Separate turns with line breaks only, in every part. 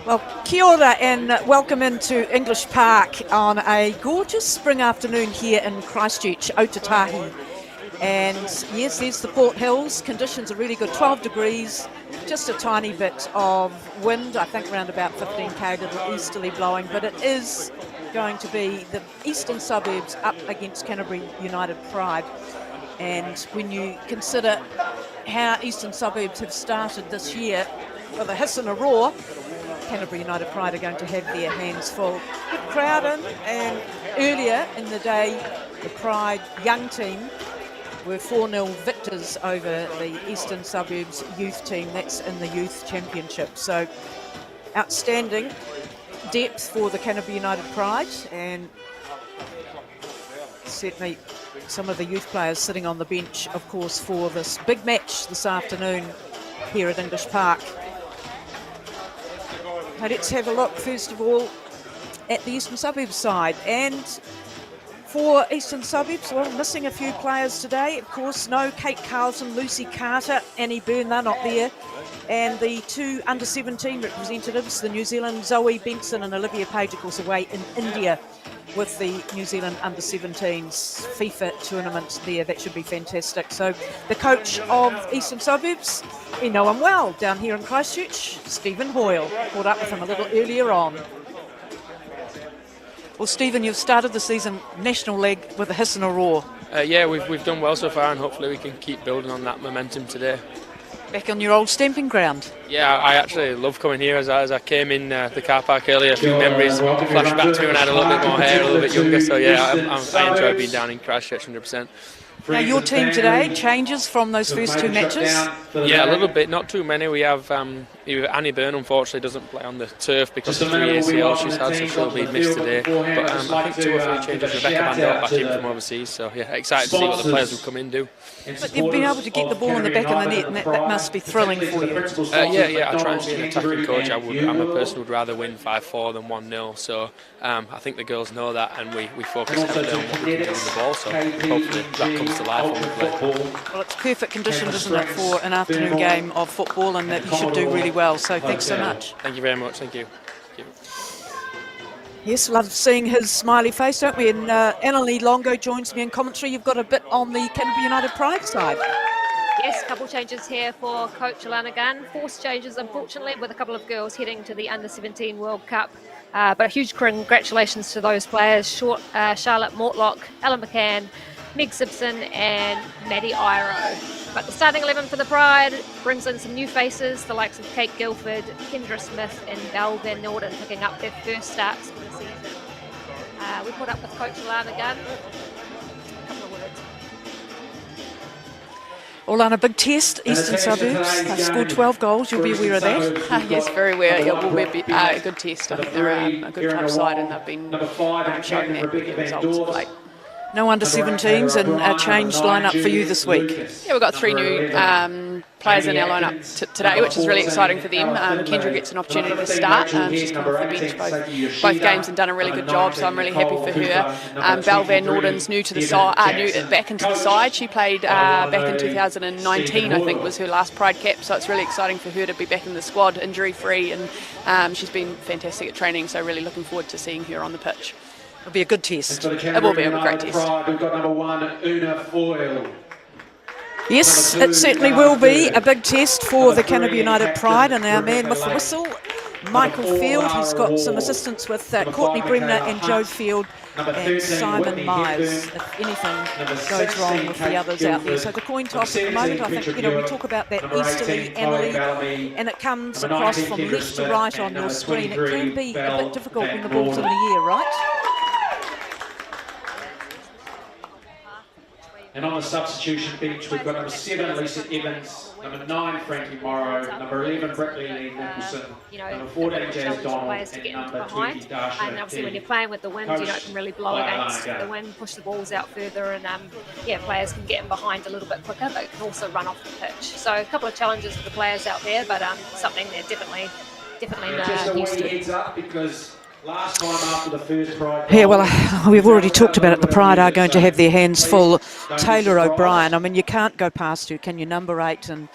Well, kia ora and welcome into English Park on a gorgeous spring afternoon here in Christchurch, Otatahi. And yes, there's the Port Hills. Conditions are really good, 12 degrees, just a tiny bit of wind, I think around about 15k, a little easterly blowing, but it is going to be the Eastern Suburbs up against Canterbury United Pride. And when you consider how Eastern Suburbs have started this year with a hiss and a roar, Canterbury United Pride are going to have their hands full. Good crowd in, and earlier in the day, the Pride young team were 4-0 victors over the Eastern Suburbs youth team. That's in the youth championship. So outstanding depth for the Canterbury United Pride, and certainly some of the youth players sitting on the bench, of course, for this big match this afternoon here at English Park. Now let's have a look first of all at the Eastern Suburbs side. And for Eastern Suburbs, well, missing a few players today. Of course, no Kate Carlton, Lucy Carter, Annie Byrne, they're not there. And the two under-17 representatives, the New Zealand Zoe Benson and Olivia Page, of course, away in India with the New Zealand under-17s FIFA tournament there. That should be fantastic. So the coach of Eastern Suburbs, we know him well down here in Christchurch, Stephen Hoyle. Caught up with him a little earlier on. Well, Stephen, you've started the season national leg with a hiss and a roar.
Yeah, we've done well so far, and hopefully we can keep building on that momentum today.
Back on your old stamping ground.
Yeah, I actually love coming here. As I came in the car park earlier, a few memories flashed back to me when I had a little bit more hair, a little bit younger. So yeah, I enjoy being down in Christchurch 100%.
Now your team today changes from those first two matches?
Yeah, a little bit, not too many. We have Annie Byrne, unfortunately, doesn't play on the turf because of the ACL she's had, so she'll be missed today. But I think 2 or 3 changes. Rebecca Van Dort back in from overseas, so yeah, excited to see what the players will come in and do.
But you've been able to get the ball in the back of the net, and that must be thrilling for you.
Yeah, I try and be an attacking coach. I'm a person who would rather win 5-4 than 1-0, so I think the girls know that, and we focus heavily on what we can do with the ball, so hopefully that comes to life when we play.
Well, it's perfect conditions, isn't it, for an afternoon game of football, and that you should do really well, so thanks so much.
Thank you very much, thank you.
Yes, love seeing his smiley face, don't we? And Annalie Longo joins me in commentary. You've got a bit on the Canterbury United Pride side.
Yes, a couple changes here for Coach Alana Gunn. Forced changes, unfortunately, with a couple of girls heading to the Under-17 World Cup. But a huge congratulations to those players, Charlotte Mortlock, Ellen McCann, Meg Simpson and Maddie Iro. But the starting 11 for the Pride brings in some new faces, the likes of Kate Guilford, Kendra Smith and Belle Van Norden picking up their first starts for the season. We caught up with Coach Alana Gunn. A couple of words.
All on a big test, Eastern Suburbs. They've scored 12 goals, you'll be aware of that.
Yes, very aware. It will be a good test. I think they're a good club side, and they've been showing that results of late.
No under-17s and a changed lineup for you this week.
Yeah, we've got 3 new players in our lineup today, which is really exciting for them. Kendra gets an opportunity to start. She's come off the bench both games and done a really good job, so I'm really happy for her. Belle Van Norden's new to the side, back into the side. She played back in 2019, I think, was her last Pride cap, so it's really exciting for her to be back in the squad, injury-free, and she's been fantastic at training, so really looking forward to seeing her on the pitch.
It'll be a good test.
It will be a great test.
We've got number 1, Una Foyle.
Yes, it certainly will be a big test for the Canterbury United Pride, and our man with the whistle, Michael Field. He's got some assistance with Courtney Bremner and Joe Field and Simon Myers, if anything goes wrong with the others out there. So the coin toss at the moment, I think, we talk about that easterly Annalie, and it comes across from left to right on your screen. It can be a bit difficult when the ball's in the air, right?
And on the substitution bench, we've got number 7, Lisa Evans, number 9, Frankie Morrow, number 11, Brickley Lee Nicholson, number 14, Jazz Donald, and number 20, Dasha
And obviously when you're playing with the wind, it can really blow against the wind, push the balls out further, and players can get in behind a little bit quicker, but can also run off the pitch. So a couple of challenges for the players out there, but something they're definitely used to.
Heads up, because last time after the first Pride...
Yeah, well, we've already talked about it. The Pride are going to have their hands full. Taylor O'Brien, I mean, you can't go past her, can you? Number 8, and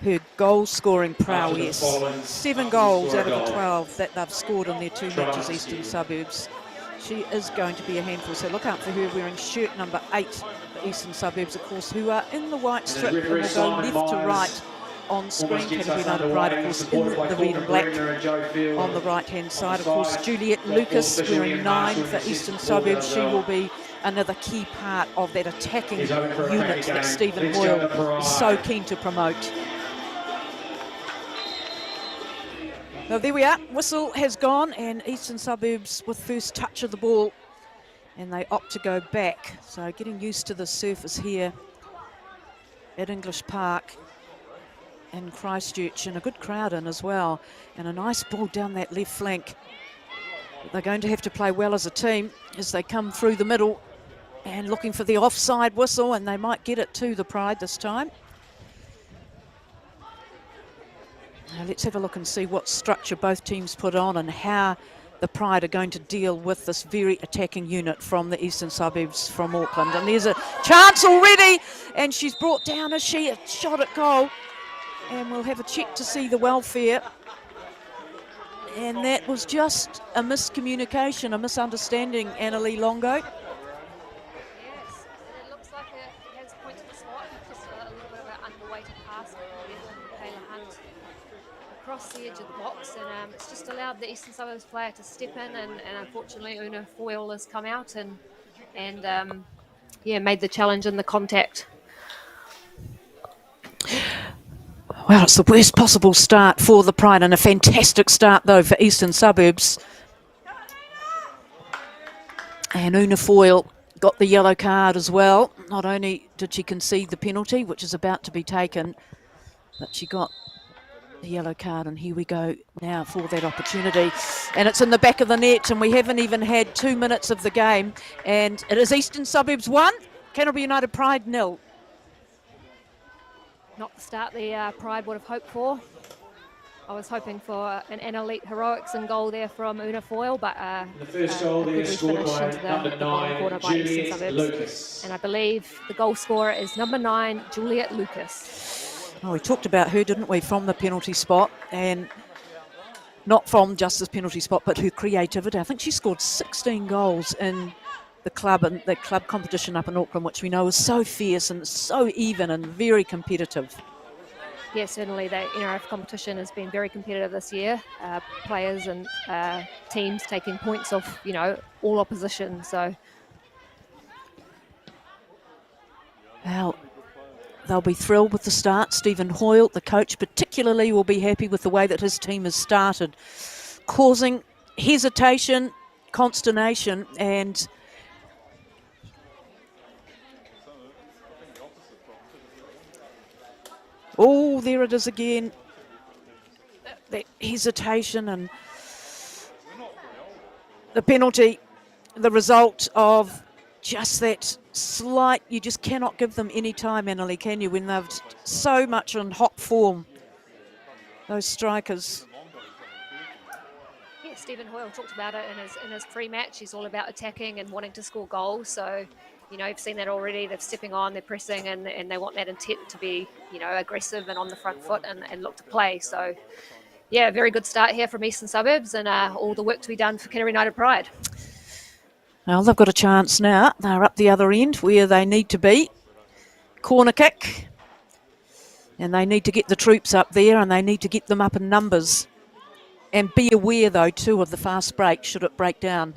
her goal-scoring prowess. 7 goals out of the 12 that they've scored in their 2 matches, Eastern Suburbs. She is going to be a handful, so look out for her wearing shirt number 8 for Eastern Suburbs, of course, who are in the white strip and will go left to right on screen. Canterbury United Pride, of course, in the red and black on the right-hand side. Of course, Juliet Lucas wearing 9 for Eastern Suburbs. She will be another key part of that attacking unit that Stephen Hoyle is so keen to promote. Now there we are, whistle has gone, and Eastern Suburbs with first touch of the ball, and they opt to go back. So getting used to the surface here at English Park in Christchurch, and a good crowd in as well, and a nice ball down that left flank. But they're going to have to play well as a team as they come through the middle and looking for the offside whistle, and they might get it to the Pride this time. Now let's have a look and see what structure both teams put on and how the Pride are going to deal with this very attacking unit from the Eastern Suburbs from Auckland. And there's a chance already, and she's brought down, is she? A shot at goal. And we'll have a check to see the welfare. And that was just a miscommunication, a misunderstanding, Annalie Longo.
Yes, and it looks like it has pointed to the spot. Just a little bit of an underweighted pass from Kayla Hunt across the edge of the box, and it's just allowed the Eastern Suburbs player to step in, and unfortunately Una Foyle has come out and made the challenge and the contact.
Well, it's the worst possible start for the Pride, and a fantastic start, though, for Eastern Suburbs. And Una Foyle got the yellow card as well. Not only did she concede the penalty, which is about to be taken, but she got the yellow card, and here we go now for that opportunity. And it's in the back of the net, and we haven't even had 2 minutes of the game. And it is Eastern Suburbs 1, Canterbury United Pride 0.
Not the start the Pride would have hoped for. I was hoping for an elite heroics and goal there from Una Foyle, but
the first goal there scored by number 9, Juliet Lucas.
And I believe the goal scorer is number 9, Juliet Lucas.
Oh, we talked about her, didn't we, from the penalty spot, and not from just this penalty spot, but her creativity. I think she scored 16 goals in the club and the club competition up in Auckland, which we know is so fierce and so even and very competitive.
Yeah, certainly the NRF competition has been very competitive this year. Players and teams taking points off, all opposition. So,
well, they'll be thrilled with the start. Stephen Hoyle, the coach, particularly will be happy with the way that his team has started, causing hesitation, consternation, and oh, there it is again. That hesitation and the penalty, the result of just that slight, you just cannot give them any time, Annalie, can you, when they've so much in hot form, those strikers.
Yeah, Stephen Hoyle talked about it in his pre-match. He's all about attacking and wanting to score goals. So, you've seen that already. They're stepping on, they're pressing, and they want that intent to be, aggressive and on the front foot and look to play. So, yeah, very good start here from Eastern Suburbs, and all the work to be done for Canterbury United Pride.
Well, they've got a chance now. They're up the other end where they need to be. Corner kick. And they need to get the troops up there, and they need to get them up in numbers. And be aware, though, too, of the fast break, should it break down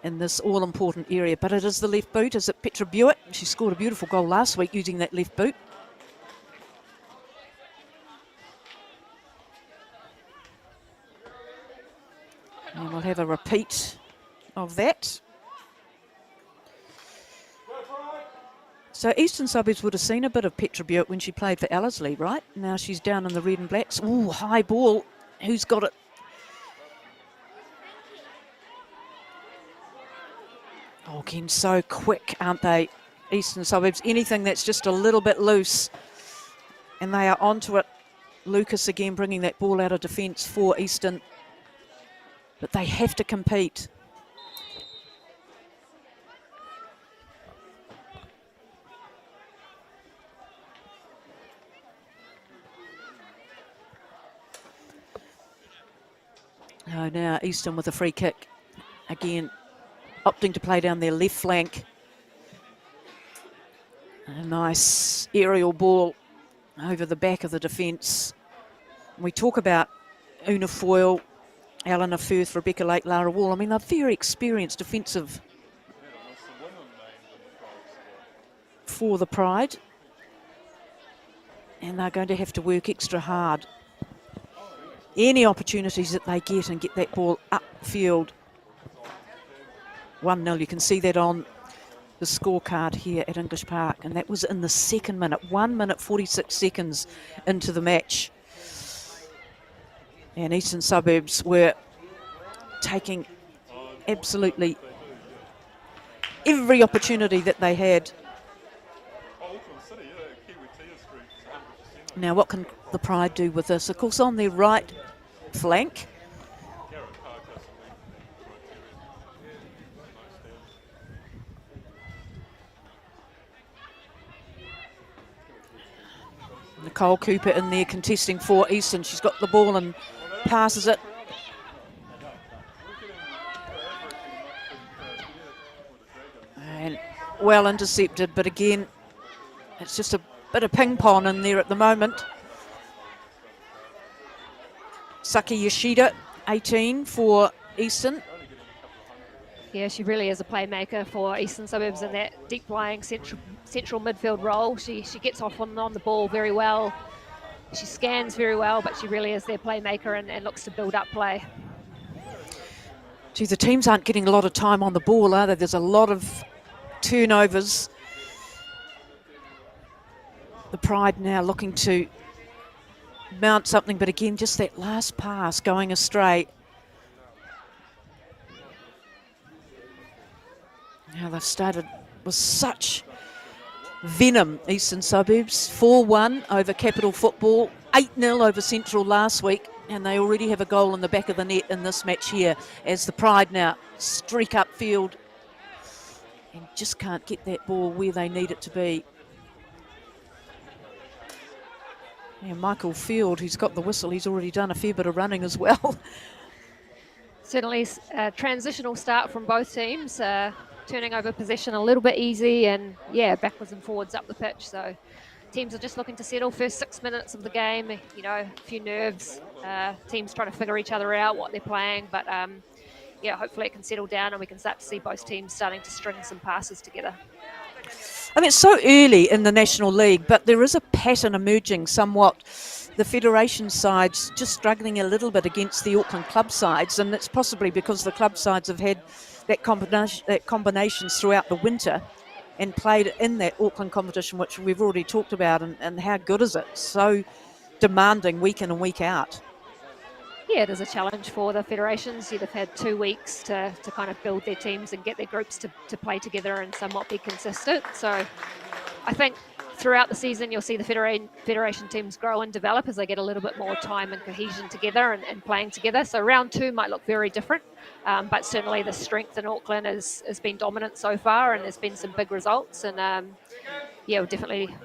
in this all-important area. But it is the left boot. Is it Petra Buick? She scored a beautiful goal last week using that left boot. And we'll have a repeat of that. So Eastern Suburbs would have seen a bit of Petra Buick when she played for Ellerslie, right? Now she's down in the red and blacks. Ooh, high ball. Who's got it? Oh, again, so quick, aren't they, Eastern Suburbs? Anything that's just a little bit loose, and they are onto it. Lucas again bringing that ball out of defence for Eastern. But they have to compete. Oh, now Eastern with a free kick. Again, opting to play down their left flank. A nice aerial ball over the back of the defence. We talk about Una Foyle, Eleanor Firth, Rebecca Lake, Lara Wall. I mean, they're very experienced defensive for the Pride. And they're going to have to work extra hard. Any opportunities that they get and get that ball upfield. 1-0, you can see that on the scorecard here at English Park. And that was in the second minute, 1 minute 46 seconds into the match. And Eastern Suburbs were taking absolutely every opportunity that they had. Now, what can the Pride do with this? Of course, on their right flank, Nicole Cooper in there contesting for Eastern. She's got the ball and passes it. And well intercepted, but again, it's just a bit of ping pong in there at the moment. Saki Yoshida, 18 for Eastern.
Yeah, she really is a playmaker for Eastern Suburbs in that deep-lying central midfield role. She gets off on the ball very well. She scans very well, but she really is their playmaker and looks to build up play.
Gee, the teams aren't getting a lot of time on the ball, are they? There's a lot of turnovers. The Pride now looking to mount something, but again, just that last pass going astray. Now they've started with such venom, Eastern Suburbs. 4-1 over Capital Football, 8-0 over Central last week, and they already have a goal in the back of the net in this match here as the Pride now streak upfield and just can't get that ball where they need it to be. Yeah, Michael Field, who's got the whistle, he's already done a fair bit of running as well.
Certainly a transitional start from both teams, turning over possession a little bit easy and, yeah, backwards and forwards up the pitch. So teams are just looking to settle first 6 minutes of the game, you know, a few nerves. Teams trying to figure each other out, what they're playing. But, yeah, hopefully it can settle down and we can start to see both teams starting to string some passes together.
I mean, it's so early in the National League, but there is a pattern emerging somewhat. The Federation sides just struggling a little bit against the Auckland club sides, and it's possibly because the club sides have had that combinations throughout the winter and played in that Auckland competition, which we've already talked about, and how good is it? So demanding week in and week out.
Yeah, it is a challenge for the federations. They've had 2 weeks to kind of build their teams and get their groups to play together and somewhat be consistent. So I think throughout the season, you'll see the federation teams grow and develop as they get a little bit more time and cohesion together and playing together. So round 2 might look very different, but certainly the strength in Auckland has been dominant so far, and there's been some big results. And yeah, we'll definitely,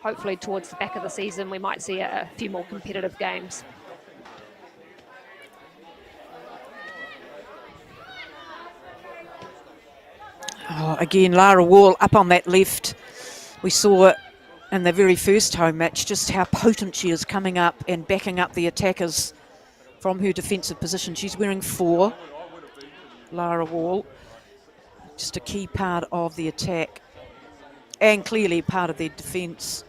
hopefully towards the back of the season, we might see a few more competitive games.
Oh, again, Lara Wall up on that left. We saw in the very first home match just how potent she is coming up and backing up the attackers from her defensive position. She's wearing 4, Lara Wall. Just a key part of the attack and clearly part of their defence.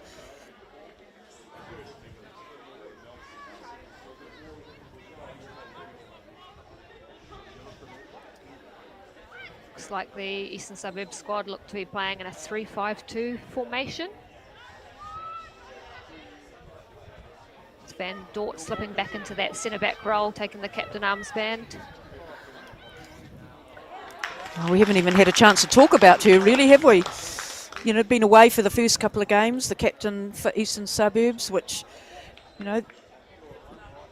Looks like the Eastern Suburbs squad look to be playing in a 3-5-2 formation. It's Van Dort slipping back into that centre-back role, taking the captain armband.
Oh, we haven't even had a chance to talk about her, really, have we? You know, been away for the first couple of games, the captain for Eastern Suburbs, which, you know,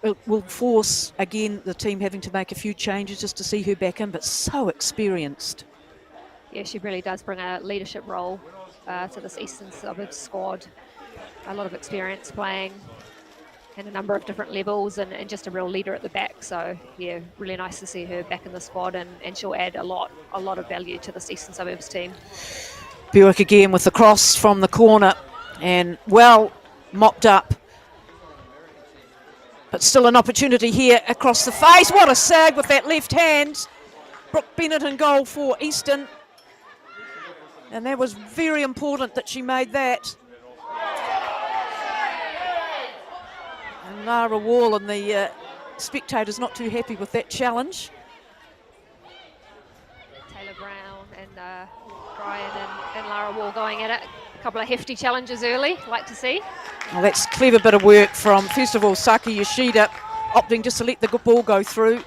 it will force, again, the team having to make a few changes just to see her back in, but so experienced.
Yeah, she really does bring a leadership role to this Eastern Suburbs squad. A lot of experience playing in a number of different levels, and just a real leader at the back. So yeah, really nice to see her back in the squad, and she'll add a lot of value to this Eastern Suburbs team.
Buick again with the cross from the corner, and well mopped up. But still an opportunity here across the face. What a sag with that left hand. Brooke Bennett in goal for Eastern. And that was very important that she made that. And Lara Wall and the spectators not too happy with that challenge.
Taylor Brown and Brian and Lara Wall going at it. A couple of hefty challenges early, like to see.
Well, that's a clever bit of work from, first of all, Saki Yoshida, opting just to let the ball go through.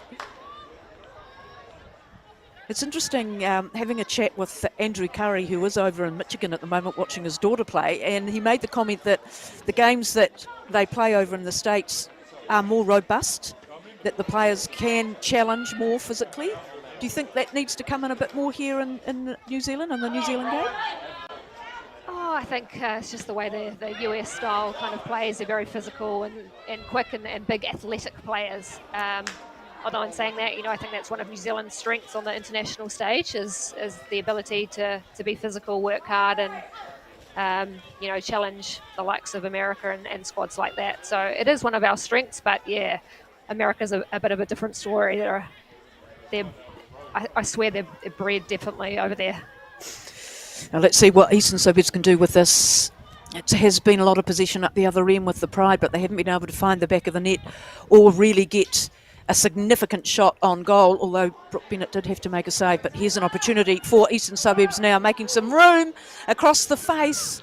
It's interesting having a chat with Andrew Curry, who is over in Michigan at the moment watching his daughter play, and he made the comment that the games that they play over in the States are more robust, that the players can challenge more physically. Do you think that needs to come in a bit more here in New Zealand, in the New Zealand game?
Oh, I think it's just the way the US style kind of plays. They're very physical and quick and big athletic players. Although in saying that, I think that's one of New Zealand's strengths on the international stage is the ability to be physical, work hard, and challenge the likes of America and squads like that. So it is one of our strengths, but yeah, America's a bit of a different story. I swear they're bred definitely over there.
Now let's see what Eastern Suburbs can do with this. It has been a lot of possession up the other end with the Pride, but they haven't been able to find the back of the net or really get a significant shot on goal, although Brooke Bennett did have to make a save. But here's an opportunity for Eastern Suburbs now, making some room across the face.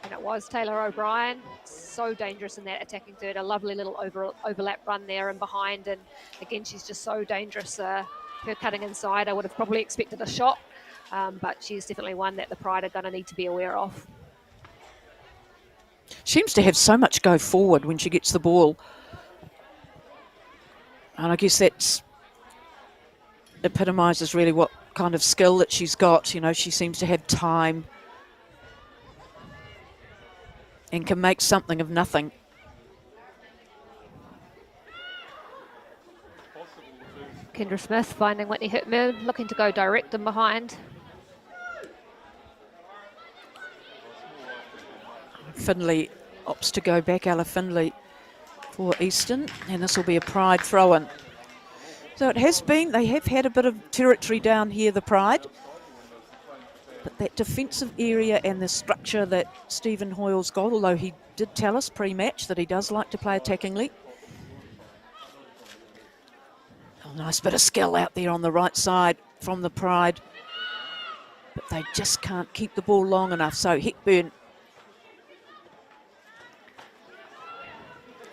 And it was Taylor O'Brien, so dangerous in that attacking third. A lovely little overlap run there and behind, and again, she's just so dangerous. Her cutting inside, I would have probably expected a shot, but she's definitely one that the Pride are going to need to be aware of.
Seems to have so much go forward when she gets the ball. And I guess that epitomises really what kind of skill that she's got. She seems to have time and can make something of nothing.
Kendra Smith finding Whitney Hitman, looking to go direct and behind.
Finley opts to go back, Ella Finley for Eastern, and this will be a Pride throw-in. So it has been, they have had a bit of territory down here, the Pride, but that defensive area and the structure that Stephen Hoyle's got, although he did tell us pre-match that he does like to play attackingly. A nice bit of skill out there on the right side from the Pride, but they just can't keep the ball long enough. So Hepburn,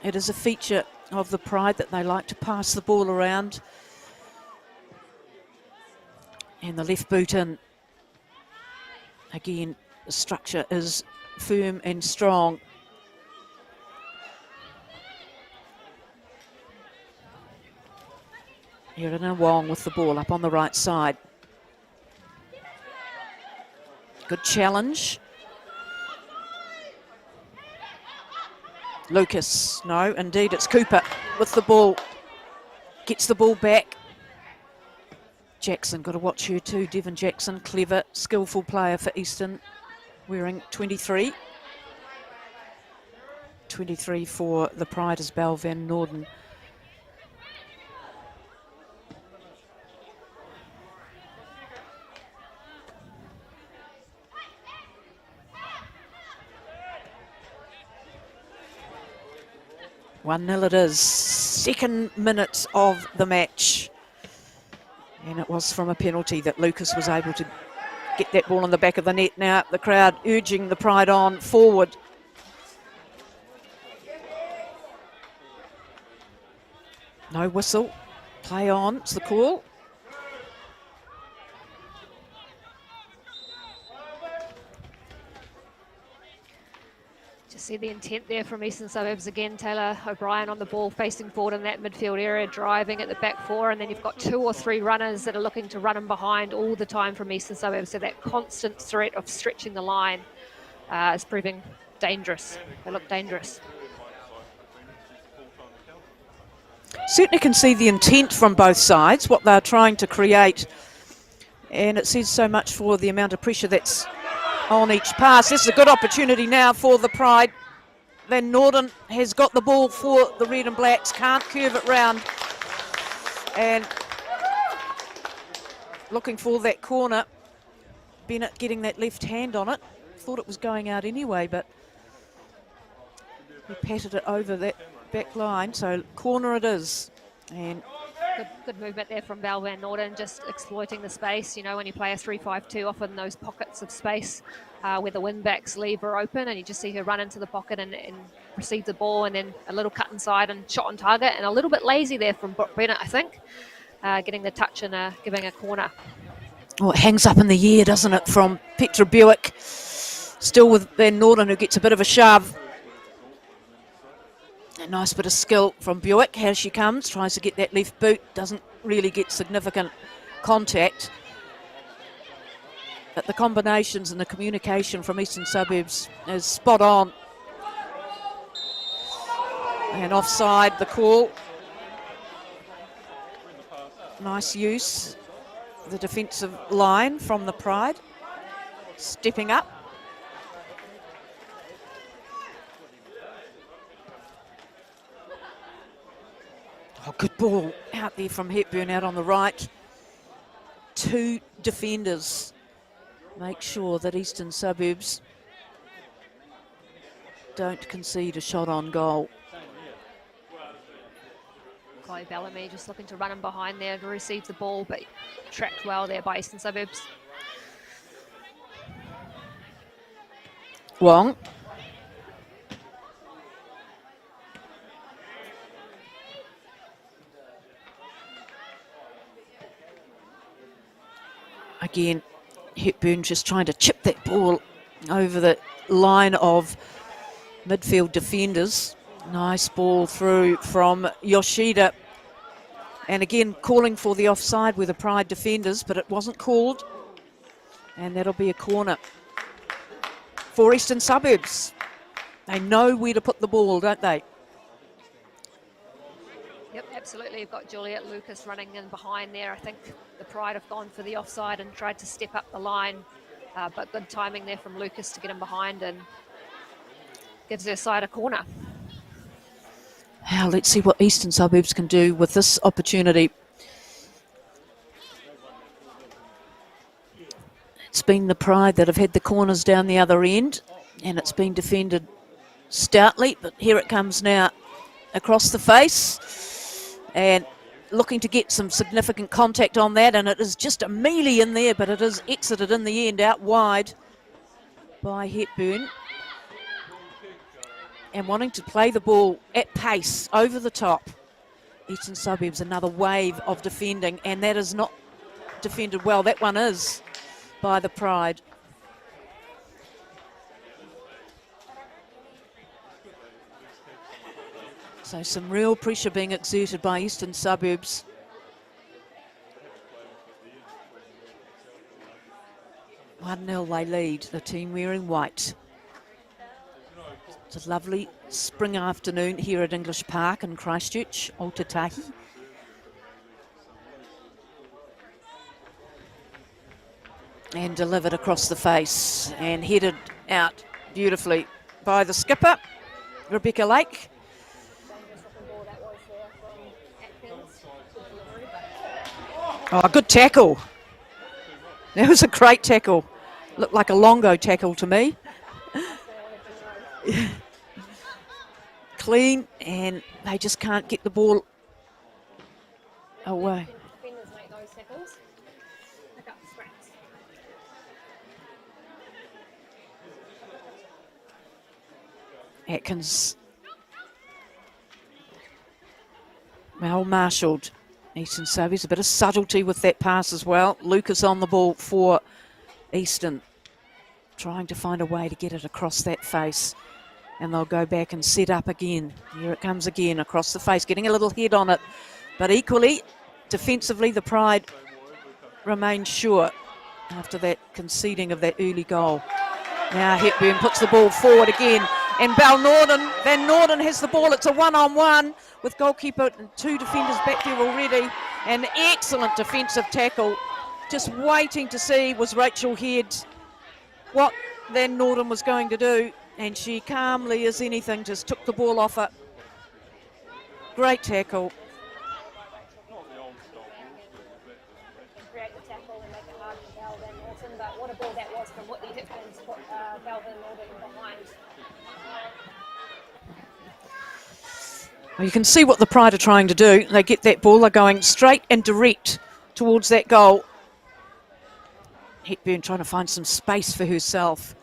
it is a feature of the Pride that they like to pass the ball around. And the left boot in. Again, the structure is firm and strong. Irina Wong with the ball up on the right side. Good challenge. Lucas, no, indeed it's Cooper with the ball. Gets the ball back. Jackson, got to watch her too. Devon Jackson, clever, skillful player for Eastern, wearing 23. 23 for the Pride is Belle Van Norden. One 0 it is, second minute of the match. And it was from a penalty that Lucas was able to get that ball in the back of the net. Now the crowd urging the Pride on forward. No whistle, play on, it's the call.
See the intent there from Eastern Suburbs again. Taylor O'Brien on the ball, facing forward in that midfield area, driving at the back four, and then you've got 2 or 3 runners that are looking to run in behind all the time from Eastern Suburbs. So that constant threat of stretching the line is proving dangerous. They look dangerous.
Certainly can see the intent from both sides, what they're trying to create. And it says so much for the amount of pressure that's on each pass. This is a good opportunity now for the Pride. Van Norden has got the ball for the Red and Blacks, can't curve it round. And looking for that corner. Bennett getting that left hand on it. Thought it was going out anyway, but he patted it over that back line. So corner it is. And
good movement there from Val Van Norden, just exploiting the space. You know, when you play a 3-5-2, often those pockets of space where the wing-backs leave are open, and you just see her run into the pocket and receive the ball, and then a little cut inside and shot on target, and a little bit lazy there from Bennett, I think, getting the touch and giving a corner.
Oh, it hangs up in the air, doesn't it, from Petra Buick. Still with Van Norden, who gets a bit of a shove. A nice bit of skill from Buick. Here she comes, tries to get that left boot, doesn't really get significant contact. But the combinations and the communication from Eastern Suburbs is spot on. And offside, the call. Nice use. The defensive line from the Pride. Stepping up. Oh, good ball out there from Hepburn out on the right. Two defenders make sure that Eastern Suburbs don't concede a shot on goal.
Chloe Bellamy just looking to run him behind there to receive the ball, but tracked well there by Eastern Suburbs.
Wong. Again, Hepburn just trying to chip that ball over the line of midfield defenders. Nice ball through from Yoshida. And again, calling for the offside with the Pride defenders, but it wasn't called. And that'll be a corner for Eastern Suburbs. They know where to put the ball, don't they?
Yep, absolutely. You've got Juliet Lucas running in behind there. I think the Pride have gone for the offside and tried to step up the line, but good timing there from Lucas to get him behind and gives their side a corner.
Now let's see what Eastern Suburbs can do with this opportunity. It's been the Pride that have had the corners down the other end, and it's been defended stoutly, but here it comes now across the face. And looking to get some significant contact on that, and it is just a melee in there, but it is exited in the end out wide by Hepburn. And wanting to play the ball at pace over the top. Eastern Suburbs, another wave of defending, and that is not defended well. That one is by the Pride. So some real pressure being exerted by Eastern Suburbs. One 0 they lead, the team wearing white. It's a lovely spring afternoon here at English Park in Christchurch, Aotearoa. And delivered across the face and headed out beautifully by the skipper, Rebecca Lake. Oh, good tackle. That was a great tackle. Looked like a Longo tackle to me. Clean, and they just can't get the ball away. Atkins, well marshalled. Eastern Suburbs, a bit of subtlety with that pass as well. Lucas on the ball for Eastern, trying to find a way to get it across that face. And they'll go back and set up again. Here it comes again across the face, getting a little head on it. But equally, defensively, the Pride remains sure after that conceding of that early goal. Now Hepburn puts the ball forward again. And Van Norden has the ball. It's a one-on-one with goalkeeper and 2 defenders back there already. An excellent defensive tackle. Just waiting to see was Rachel Head what Van Norden was going to do. And she calmly as anything just took the ball off her. Great tackle.
Create the tackle and make it hard for Val Van Norton, but what a ball that was from Whitney Hipkins, put Val Van Norton behind.
Well, you can see what the Pride are trying to do. They get that ball, they're going straight and direct towards that goal. Hepburn trying to find some space for herself.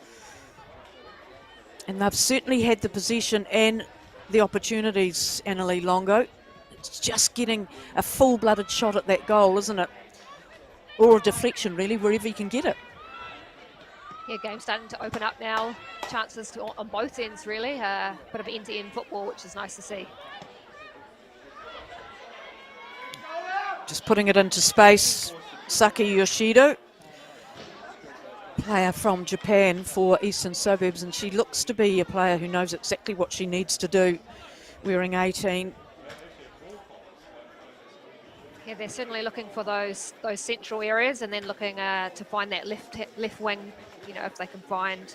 And they've certainly had the possession and the opportunities, Annalie Longo. It's just getting a full-blooded shot at that goal, isn't it? Or a deflection, really, wherever you can get it.
Yeah, game's starting to open up now. Chances on both ends, really. A bit of end-to-end football, which is nice to see.
Just putting it into space, Saki Yoshido, player from Japan for Eastern Suburbs, and she looks to be a player who knows exactly what she needs to do, wearing 18.
Yeah, they're certainly looking for those central areas, and then looking to find that left wing. You know, if they can find,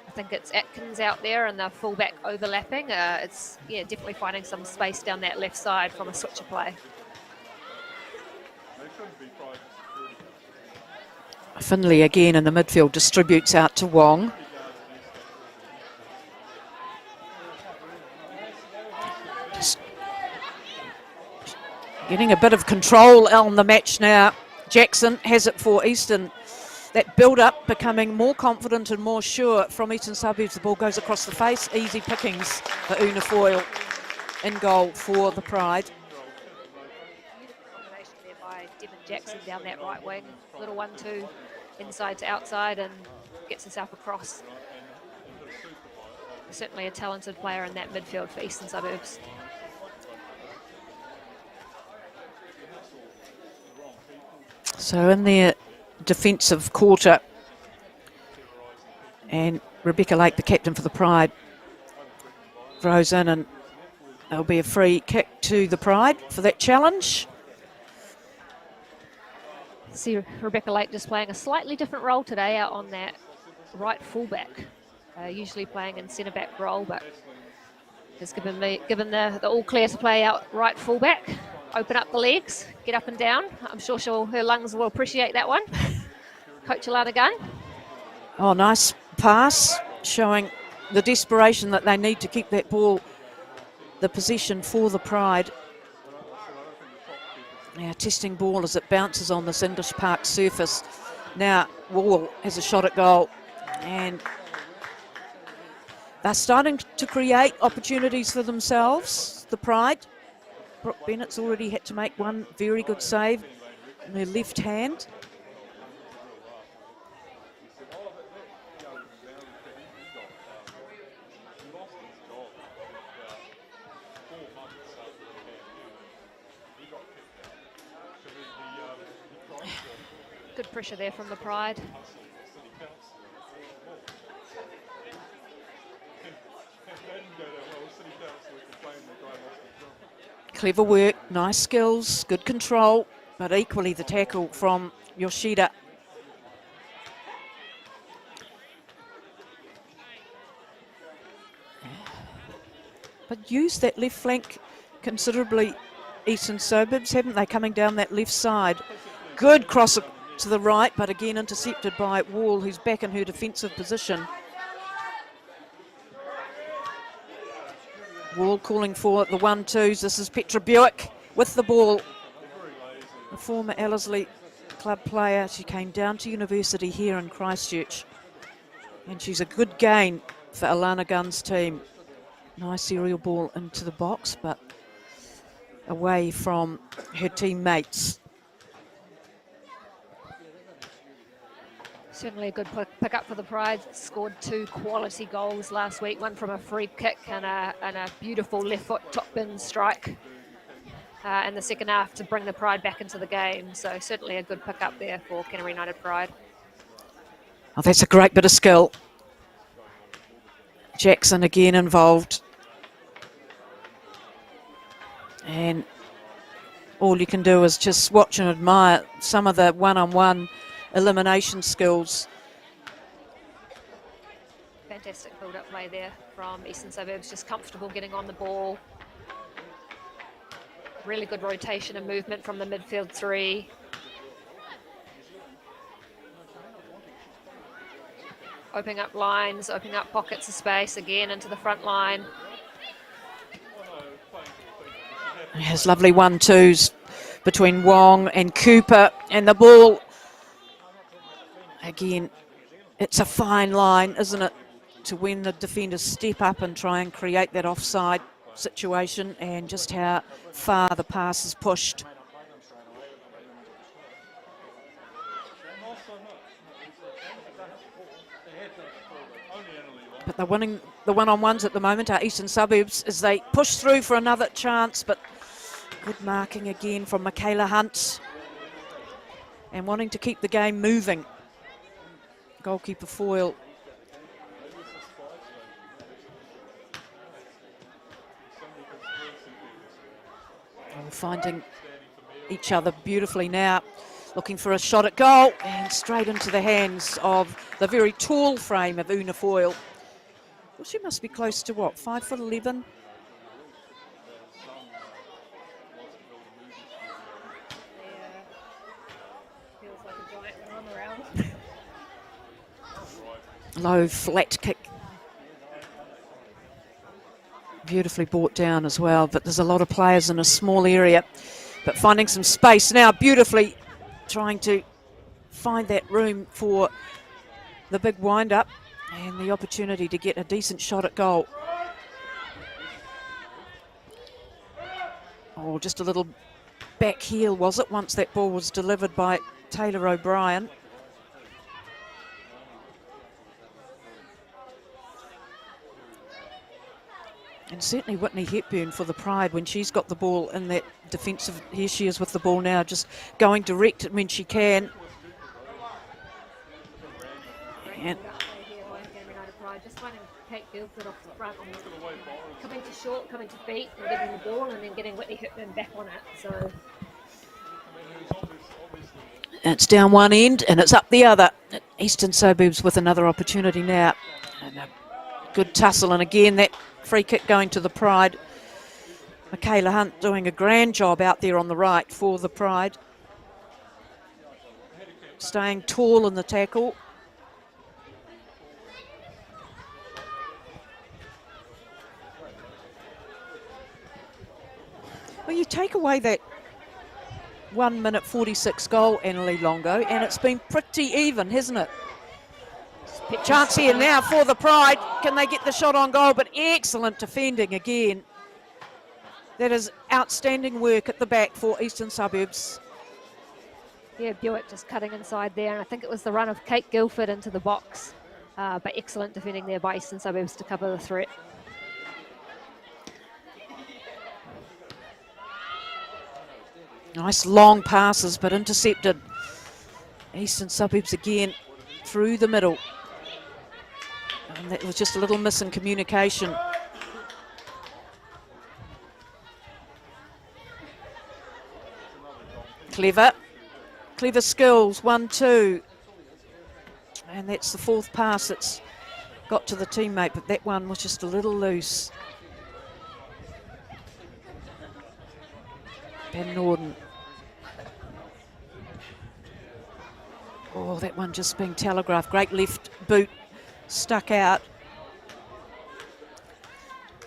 I think it's Atkins out there and the fullback overlapping. It's definitely finding some space down that left side from a switcher play.
Finley again in the midfield distributes out to Wong. Just getting a bit of control on the match now. Jackson has it for Eastern. That build-up becoming more confident and more sure from Eastern Suburbs. The ball goes across the face. Easy pickings for Una Foyle in goal for the Pride.
Combination there by Devon Jackson down that right wing. Little 1-2 inside to outside and gets herself across. Certainly a talented player in that midfield for Eastern Suburbs.
So in their defensive quarter, and Rebecca Lake, the captain for the Pride, throws in, and there'll be a free kick to the Pride for that challenge.
See Rebecca Lake just playing a slightly different role today out on that right fullback. Usually playing in centre back role, but has given the all clear to play out right fullback. Open up the legs, get up and down. I'm sure her lungs will appreciate that one. Coach Alana Gunn.
Oh, nice pass, showing the desperation that they need to keep that ball, the possession for the Pride. Now testing ball as it bounces on this English Park surface. Now Wall has a shot at goal, and they're starting to create opportunities for themselves, the Pride. Brooke Bennett's already had to make one very good save in her left hand.
Good pressure there from the Pride.
Clever work, nice skills, good control, but equally the tackle from Yoshida. But used that left flank considerably, Eastern Suburbs, haven't they, coming down that left side. Good cross to the right, but again intercepted by Wall, who's back in her defensive position. Wall calling for the 1-2s. This is Petra Buick with the ball. The former Ellerslie club player. She came down to university here in Christchurch. And she's a good gain for Alana Gunn's team. Nice aerial ball into the box, but away from her teammates.
Certainly a good pick up for the Pride. Scored 2 quality goals last week, one from a free kick and a beautiful left foot top bin strike in the second half to bring the Pride back into the game. So certainly a good pick up there for Canterbury United Pride.
Oh, that's a great bit of skill. Jackson again involved. And all you can do is just watch and admire some of the one-on-one elimination skills.
Fantastic build-up play there from Eastern Suburbs, just comfortable getting on the ball. Really good rotation and movement from the midfield three. Opening up lines, opening up pockets of space again into the front line.
Has lovely 1-2s between Wong and Cooper, and the ball, again, it's a fine line, isn't it, to when the defenders step up and try and create that offside situation, and just how far the pass is pushed. But they're winning the one-on-ones at the moment, are Eastern Suburbs, as they push through for another chance, but good marking again from Michaela Hunt, and wanting to keep the game moving. Goalkeeper Foyle. Finding each other beautifully now, looking for a shot at goal, and straight into the hands of the very tall frame of Una Foyle. Well, she must be close to what, 5'11"? Low flat kick. Beautifully brought down as well, but there's a lot of players in a small area. But finding some space now, beautifully trying to find that room for the big wind-up and the opportunity to get a decent shot at goal. Oh, just a little back heel, was it, once that ball was delivered by Taylor O'Brien. And certainly Whitney Hepburn for the Pride, when she's got the ball in that defensive, here she is with the ball now, just going direct when she can. And
just finding Kate Guildford off the front, coming to short, coming to feet, and getting the ball, and then getting Whitney Hepburn back on it. So
it's down one end and it's up the other. Eastern Suburbs with another opportunity now. And a good tussle, and again that free kick going to the Pride. Michaela Hunt doing a grand job out there on the right for the Pride. Staying tall in the tackle. Well, you take away that 1 minute 46 goal, Annalie Longo, and it's been pretty even, hasn't it? Chance here now for the Pride. Can they get the shot on goal? But excellent defending again. That is outstanding work at the back for Eastern Suburbs.
yeah, Buick just cutting inside there, and I think it was the run of Kate Guildford into the box. But excellent defending there by Eastern Suburbs to cover the threat.
Nice long passes, but intercepted. Eastern Suburbs again through the middle. And that was just a little miss in communication. Clever skills, 1-2. And that's the fourth pass that's got to the teammate, but that one was just a little loose. Van Norden. Oh, that one just being telegraphed. Great left boot stuck out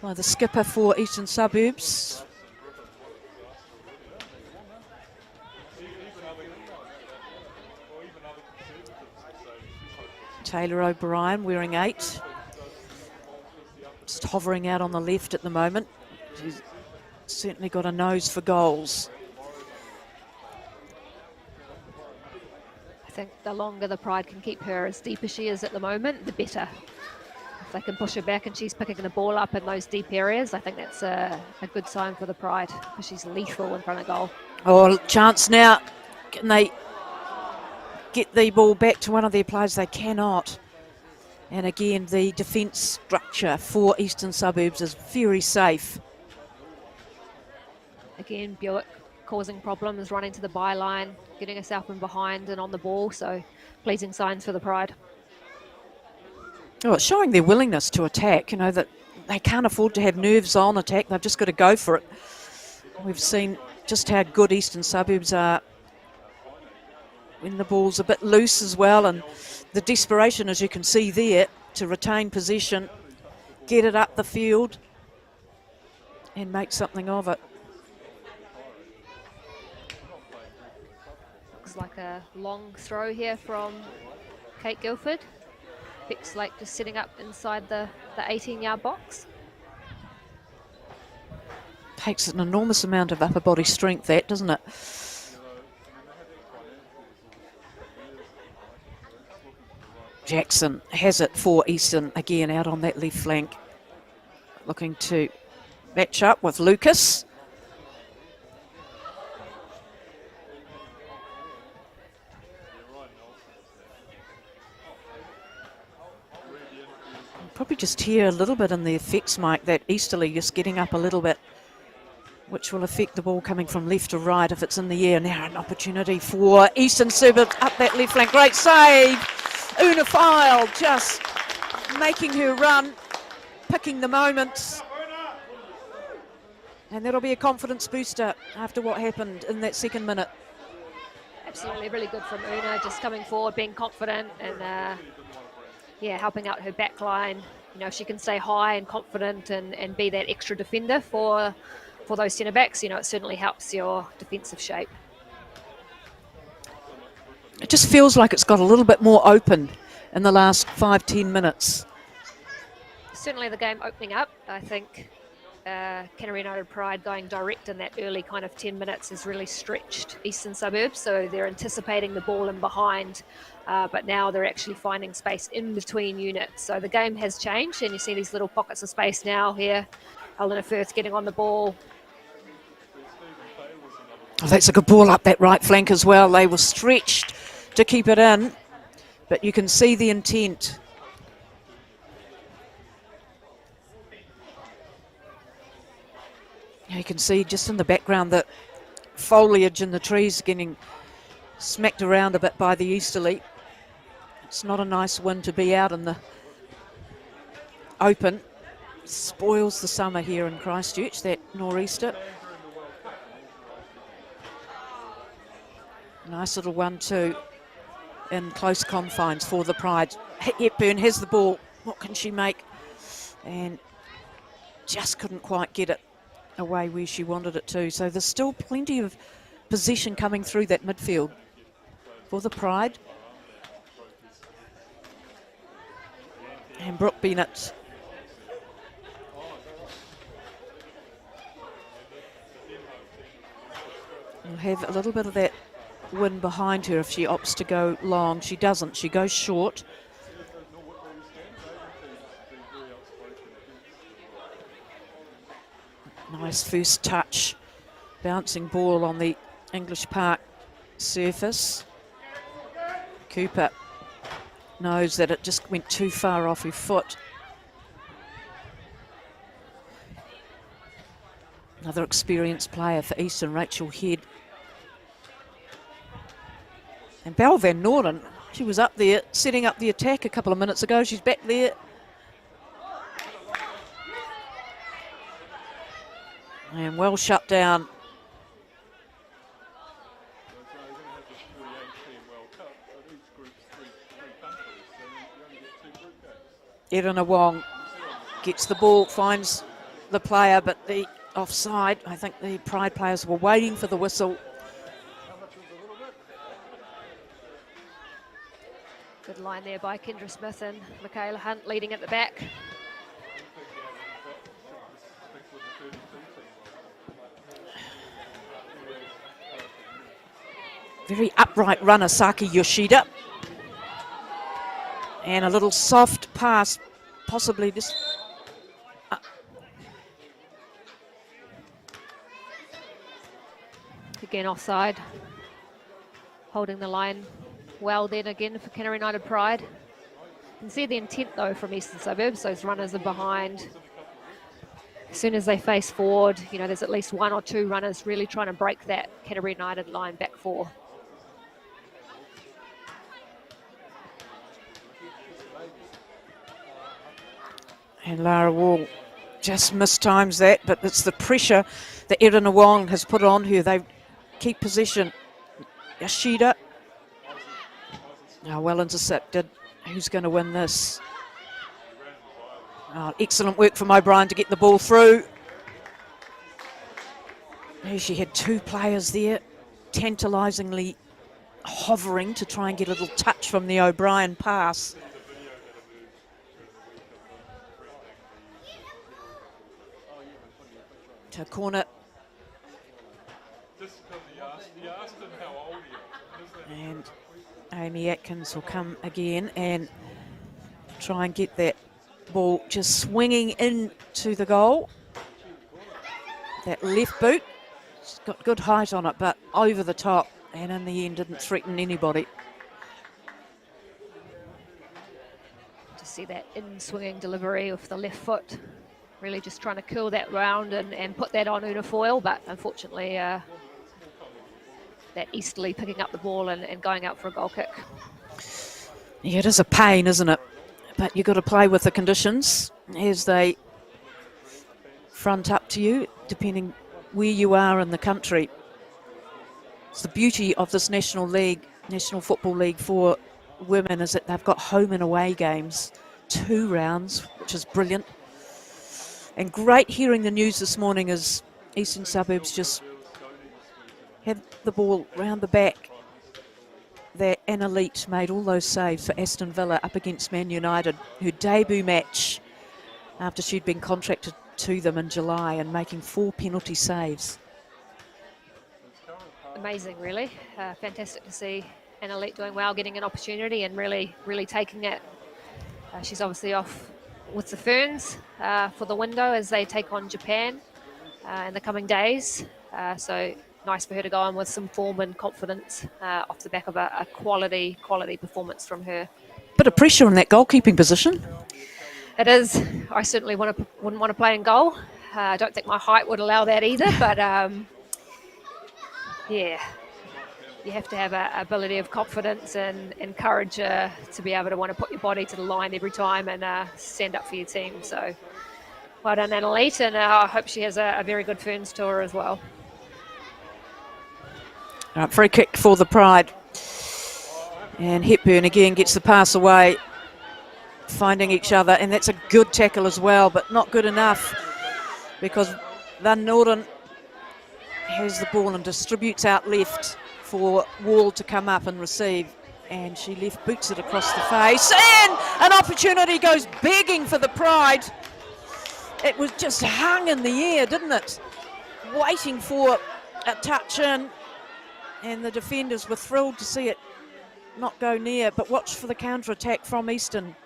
by the skipper for Eastern Suburbs. Taylor O'Brien wearing 8. Just hovering out on the left at the moment. She's certainly got a nose for goals.
I think the longer the Pride can keep her as deep as she is at the moment, the better. If they can push her back and she's picking the ball up in those deep areas, I think that's a good sign for the Pride, because she's lethal in front of goal.
Oh, chance now. Can they get the ball back to one of their players? They cannot. And again, the defence structure for Eastern Suburbs is very safe.
Again, Buick causing problems, running to the byline, getting herself in behind and on the ball. So pleasing signs for the Pride.
Oh, it's showing their willingness to attack, you know, that they can't afford to have nerves on attack. They've just got to go for it. We've seen just how good Eastern Suburbs are when the ball's a bit loose as well, and the desperation, as you can see there, to retain possession, get it up the field and make something of it.
Looks like a long throw here from Kate Guilford. Bixlake just sitting up inside the 18-yard box.
Takes an enormous amount of upper body strength, that, doesn't it? Jackson has it for Eastern again out on that left flank. Looking to match up with Lucas. Probably just hear a little bit in the effects mic that Easterly just getting up a little bit, which will affect the ball coming from left to right if it's in the air. Now an opportunity for Eastern Suburbs up that left flank. Great save. Una File just making her run, picking the moments. And that'll be a confidence booster after what happened in that second minute.
Absolutely, really good from Una, just coming forward, being confident and yeah, helping out her back line. You know, if she can stay high and confident and be that extra defender for those centre backs, you know, it certainly helps your defensive shape.
It just feels like it's got a little bit more open in the last 5-10 minutes.
Certainly the game opening up. I think Canterbury United Pride going direct in that early kind of 10 minutes has really stretched Eastern Suburbs, so they're anticipating the ball in behind, but now they're actually finding space in between units. So the game has changed, and you see these little pockets of space now here. Helena Firth getting on the ball.
Oh, that's a good ball up that right flank as well. They were stretched to keep it in, but you can see the intent. You can see just in the background that foliage in the trees getting smacked around a bit by the easterly. It's not a nice wind to be out in the open. Spoils the summer here in Christchurch, that nor'easter. Nice little 1-2 in close confines for the Pride. Hepburn has the ball. What can she make? And just couldn't quite get it away where she wanted it to. So there's still plenty of possession coming through that midfield for the Pride. And Brooke Bennett. Will have a little bit of that wind behind her if she opts to go long. She doesn't, she goes short. Nice first touch, bouncing ball on the English Park surface. Cooper knows that it just went too far off her foot. Another experienced player for Eastern, Rachel Head. And Belle Van Norden, she was up there setting up the attack a couple of minutes ago. She's back there. And well shut down. Erina Wong gets the ball, finds the player, but the offside. I think the Pride players were waiting for the whistle.
Good line there by Kendra Smith and Michaela Hunt leading at the back.
Very upright runner, Saki Yoshida. And a little soft pass, possibly just...
Again offside. Holding the line well then again for Canterbury United Pride. You can see the intent though from Eastern Suburbs. Those runners are behind. As soon as they face forward, you know, there's at least one or two runners really trying to break that Canterbury United line back four.
And Lara Wall just mistimes that, but it's the pressure that Erina Wong has put on her. They keep possession. Yoshida. Oh, well intercepted. Who's going to win this? Oh, excellent work from O'Brien to get the ball through. She had two players there, tantalisingly hovering to try and get a little touch from the O'Brien pass. To corner. And Amy Atkins will come again and try and get that ball just swinging into the goal. That left boot, it's got good height on it, but over the top, and in the end didn't threaten anybody.
To see that in-swinging delivery with the left foot, really just trying to curl that round and put that on Una Foyle, but unfortunately that Easterly picking up the ball and going out for a goal kick.
Yeah, it is a pain, isn't it? But you've got to play with the conditions as they front up to you, depending where you are in the country. It's the beauty of this National Football League for women, is that they've got home and away games, 2 rounds, which is brilliant. And great hearing the news this morning as Eastern Suburbs just had the ball round the back. That Anna Leach made all those saves for Aston Villa up against Man United, her debut match after she'd been contracted to them in July, and making 4 penalty saves.
Amazing, really. Fantastic to see Anna Leach doing well, getting an opportunity and really taking it. She's obviously off with the Ferns for the window as they take on Japan in the coming days. So nice for her to go on with some form and confidence off the back of a quality performance from her.
Bit of pressure in that goalkeeping position.
It is. I certainly wouldn't want to play in goal. I don't think my height would allow that either, but yeah, you have to have an ability of confidence and courage to be able to want to put your body to the line every time and stand up for your team. So well done, Anna Leach, and I hope she has a very good Ferns tour as well.
Free kick for the Pride. And Hepburn again gets the pass away, finding each other, and that's a good tackle as well, but not good enough because Van Norden has the ball and distributes out left for Wall to come up and receive, and she left boots it across the face, and an opportunity goes begging for the Pride. It was just hung in the air, didn't it? Waiting for a touch in, and the defenders were thrilled to see it not go near, but watch for the counter-attack from Eastern.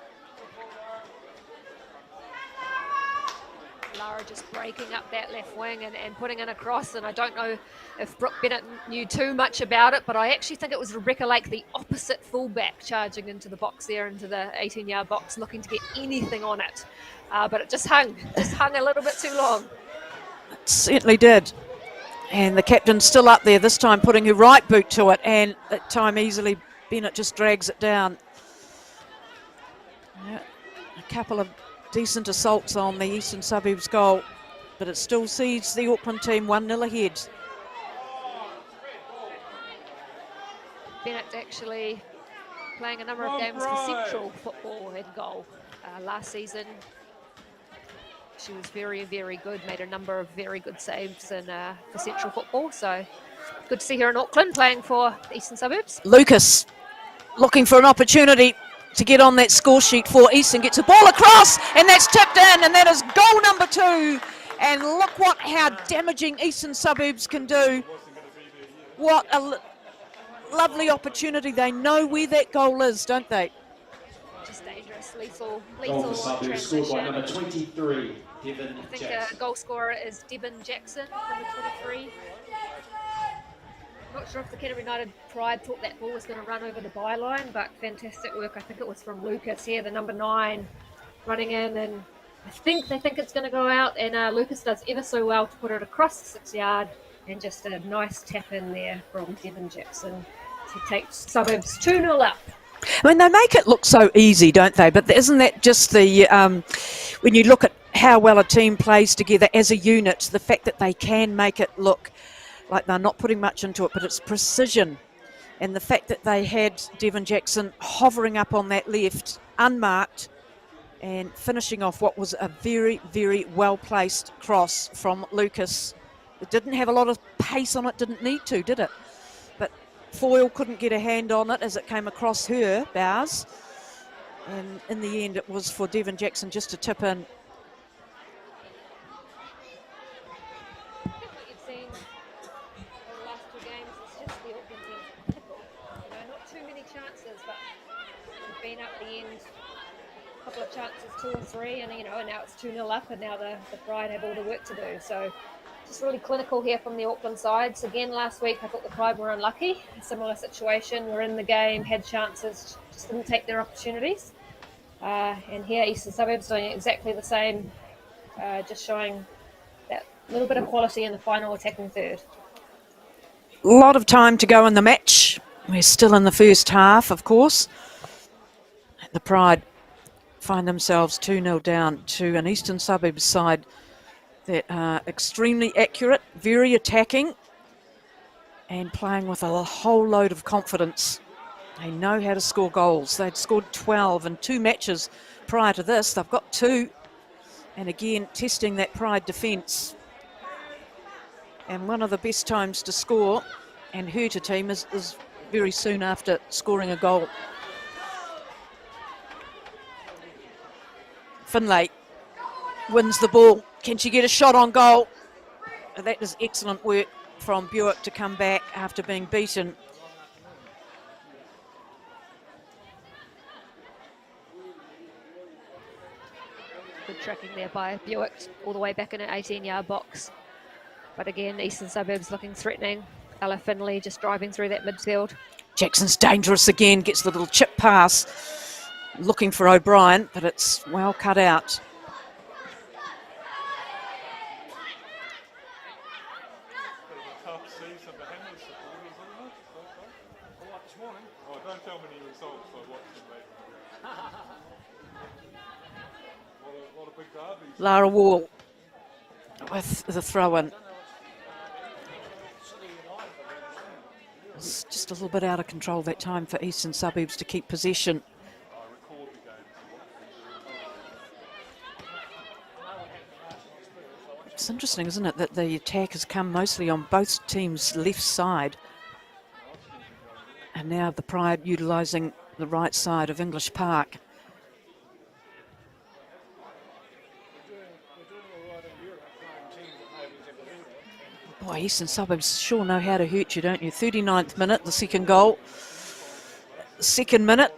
Lara just breaking up that left wing and putting in a cross, and I don't know if Brooke Bennett knew too much about it, but I actually think it was Rebecca Lake, the opposite fullback, charging into the box there, into the 18-yard box, looking to get anything on it. But it just hung a little bit too long.
It certainly did. And the captain's still up there, this time putting her right boot to it, and that time easily Bennett just drags it down. Yeah, a couple of decent assaults on the Eastern Suburbs goal, but it still sees the Auckland team 1-0 ahead.
Bennett actually playing a number of games for Central Football in goal last season. She was very good, made a number of very good saves for Central Football, so good to see her in Auckland playing for the Eastern Suburbs.
Lucas looking for an opportunity to get on that score sheet for Eastern, gets a ball across, and that's tipped in, and that is goal number 2. And look how damaging Eastern Suburbs can do. What a lovely opportunity. They know where that goal is, don't they?
Just dangerous, lethal
Suburbs scored by
transition.
number 23, Devon
I think
Jackson.
goal scorer is Devon Jackson, number 23. Not sure if the Canterbury United Pride thought that ball was going to run over the byline, but fantastic work. I think it was from Lucas here, the number 9, running in, and I think they think it's going to go out, and Lucas does ever so well to put it across the 6-yard, and just a nice tap in there from Devon Jackson to take Suburbs 2-0 up.
I mean, they make it look so easy, don't they? But isn't that just the, when you look at how well a team plays together as a unit, the fact that they can make it look like they're not putting much into it, but it's precision. And the fact that they had Devon Jackson hovering up on that left, unmarked, and finishing off what was a very, very well-placed cross from Lucas. It didn't have a lot of pace on it, didn't need to, did it? But Foyle couldn't get a hand on it as it came across her bows. And in the end, it was for Devon Jackson just to tip in.
I think what you've seen over the last 2 games is just the Auckland team's typical. Not too many chances, but we've been up the end. A couple of chances, 2 or 3, and now it's 2-0 up, and now the Pride have all the work to do. So just really clinical here from the Auckland sides. Again, last week I thought the Pride were unlucky. A similar situation. We're in the game, had chances, just didn't take their opportunities. And here Eastern Suburbs doing exactly the same, just showing that little bit of quality in the final attacking third.
A lot of time to go in the match. We're still in the first half, of course. The Pride find themselves 2-0 down to an Eastern Suburbs side that are extremely accurate, very attacking, and playing with a whole load of confidence. They know how to score goals. They'd scored 12 in 2 matches prior to this. They've got 2, and again, testing that Pride defence. And one of the best times to score and hurt a team is very soon after scoring a goal. Finlay wins the ball. Can she get a shot on goal? That is excellent work from Buick to come back after being beaten.
Good tracking there by Buick all the way back in an 18-yard box. But again, Eastern Suburbs looking threatening. Ella Finlay just driving through that midfield.
Jackson's dangerous again, gets the little chip pass, looking for O'Brien, but it's well cut out. Lara Wall with the throw-in. It's just a little bit out of control that time for Eastern Suburbs to keep possession. It's interesting, isn't it, that the attack has come mostly on both teams' left side. And now the Pride utilising the right side of English Park. Boy, Eastern Suburbs sure know how to hurt you, don't you? 39th minute, the second goal. Second minute,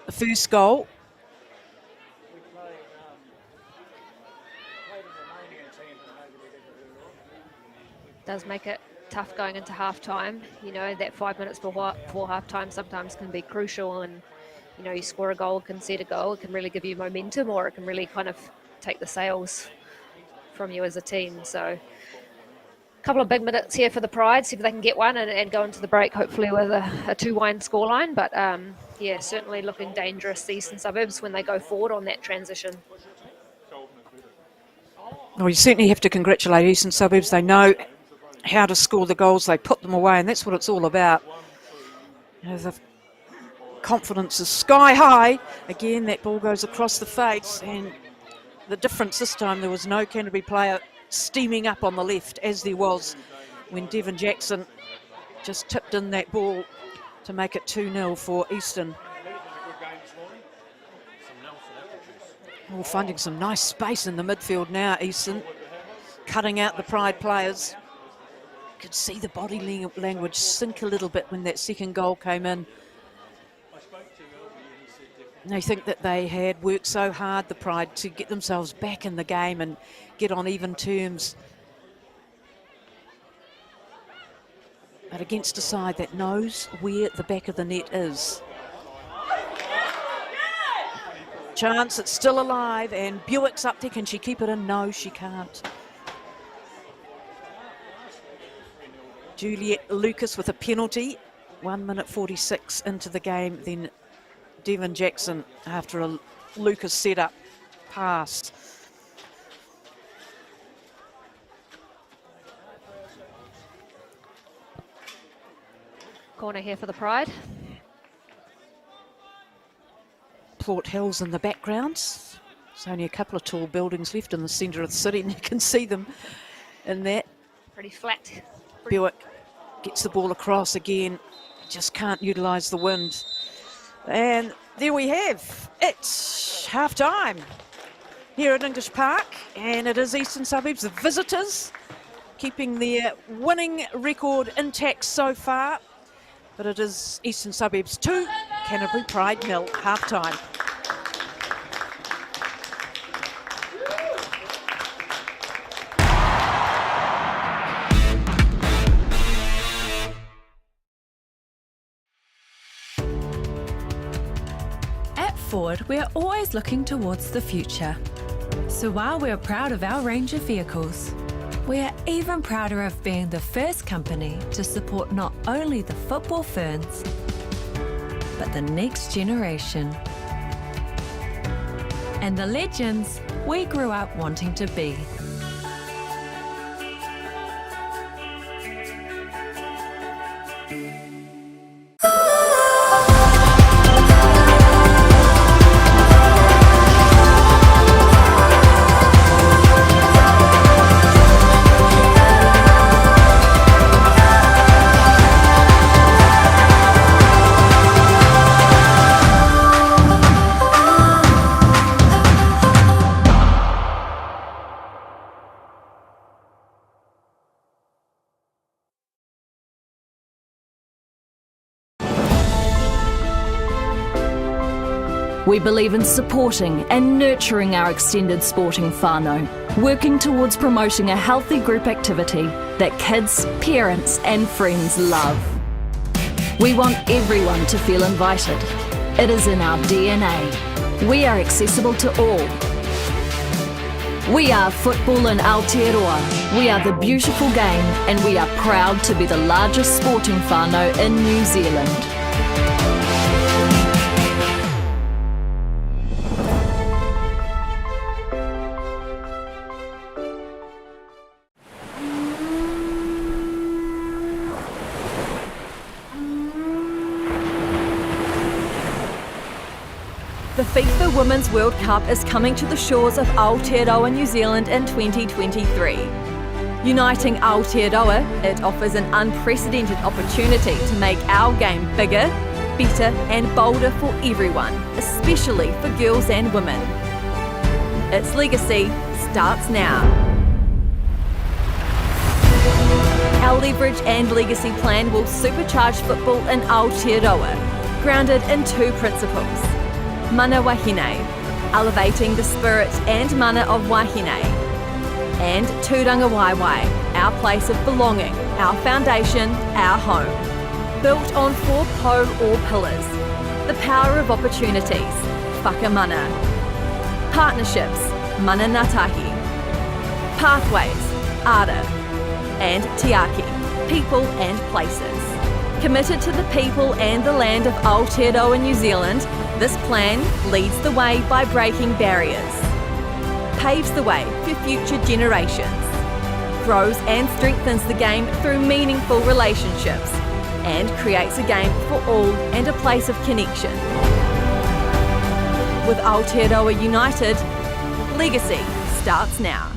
the first goal.
Does make it tough going into half-time. That 5 minutes before half-time sometimes can be crucial, and, you score a goal, concede a goal. It can really give you momentum, or it can really kind of take the sails from you as a team. So couple of big minutes here for the Pride, see if they can get one and go into the break hopefully with a 2-1 scoreline. But yeah, certainly looking dangerous, the Eastern Suburbs, when they go forward on that transition.
Well, you certainly have to congratulate Eastern Suburbs. They know how to score the goals, they put them away, and that's what it's all about. The confidence is sky high. Again, that ball goes across the face, and the difference this time, there was no Canterbury player steaming up on the left, as there was when Devon Jackson just tipped in that ball to make it 2-0 for Eastern. Oh, finding some nice space in the midfield now, Eastern, cutting out the Pride players. Could see the body language sink a little bit when that second goal came in. And they think that they had worked so hard, the Pride, to get themselves back in the game and get on even terms. but against a side that knows where the back of the net is. Chance, it's still alive, and Buick's up there. Can she keep it in? No, she can't. Juliet Lucas with a penalty. 1 minute 46 into the game. Then Devon Jackson after a Lucas setup pass.
Corner here for the Pride.
Port Hills in the background. There's only a couple of tall buildings left in the centre of the city, and you can see them in that.
Pretty flat.
Buick gets the ball across again, just can't utilise the wind. And there we have it, half time here at English Park, and it is Eastern Suburbs, the visitors, keeping their winning record intact so far. But it is Eastern Suburbs 2, Canterbury Pride 0, half time.
At Ford, we're always looking towards the future. So while we're proud of our range of vehicles, we're even prouder of being the first company to support not only the football ferns, but the next generation. And the legends we grew up wanting to be.
We believe in supporting and nurturing our extended sporting whānau, working towards promoting a healthy group activity that kids, parents and friends love. We want everyone to feel invited. It is in our DNA. We are accessible to all. We are football in Aotearoa. We are the beautiful game, and we are proud to be the largest sporting whānau in New Zealand.
The FIFA Women's World Cup is coming to the shores of Aotearoa, New Zealand in 2023. Uniting Aotearoa, it offers an unprecedented opportunity to make our game bigger, better and bolder for everyone, especially for girls and women. Its legacy starts now. Our leverage and legacy plan will supercharge football in Aotearoa, grounded in two principles. Mana Wahine, elevating the spirit and mana of Wahine. And Tūranga Waiwai, our place of belonging, our foundation, our home. Built on 4 po or pillars. The power of opportunities, whakamana. Partnerships, mana ngātahi. Pathways, ara. And tiaki, people and places. Committed to the people and the land of Aotearoa, New Zealand, this plan leads the way by breaking barriers, paves the way for future generations, grows and strengthens the game through meaningful relationships, and creates a game for all and a place of connection. With Aotearoa united, legacy starts now.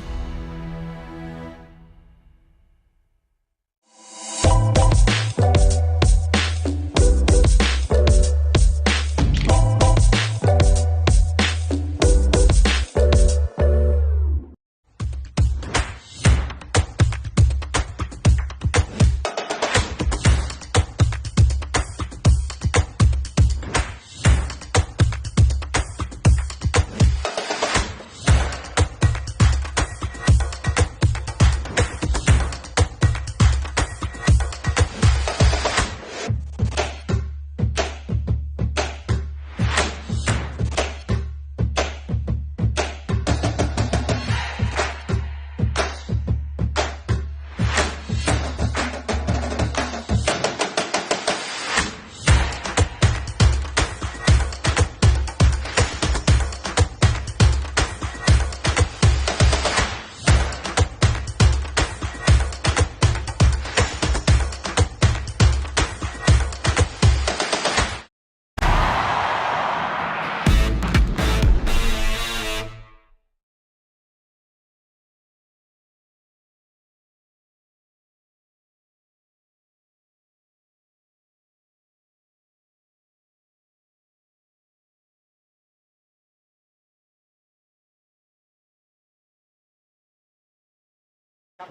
Three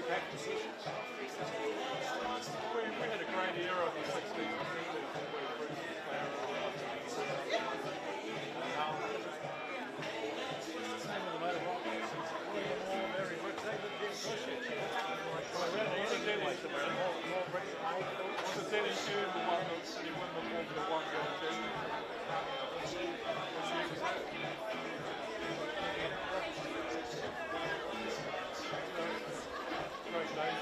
practice sessions. We had a great era of the 60s and 70s. Same with the motorbikes. Very good. They would be associated. Was it Denny Hume the one that he won the Formula One Grand Prix? Great days.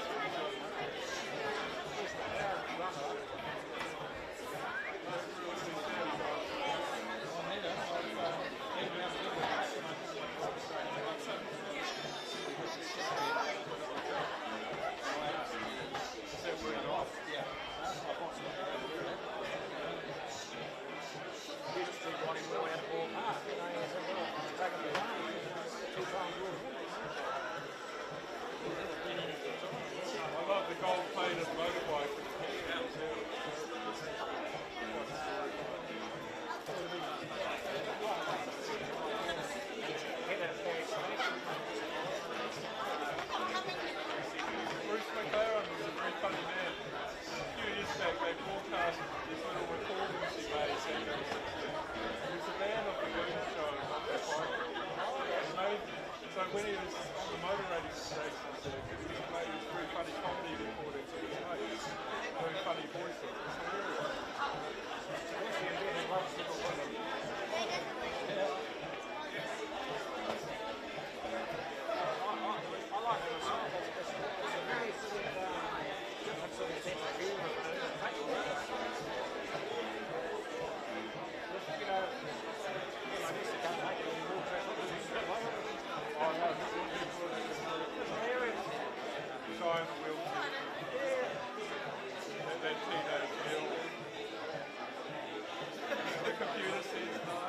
I love the gold-plated motorbike. Bruce McLaren was a very funny man. A few years back they broadcast these little recordings he made back in the 60s. He was a man of the Goon Show on the bike. So when he was on the motor racing stations, he made these very funny comedy recordings of his mates. Very funny voices. It's hilarious. I like him as well. It's a very sort of different sort of sense of humour. You know, I used to come back and more traffic than he's got. Oh no, this would be good. There is guy in the wheelchair. That teenage girl. The computer says no.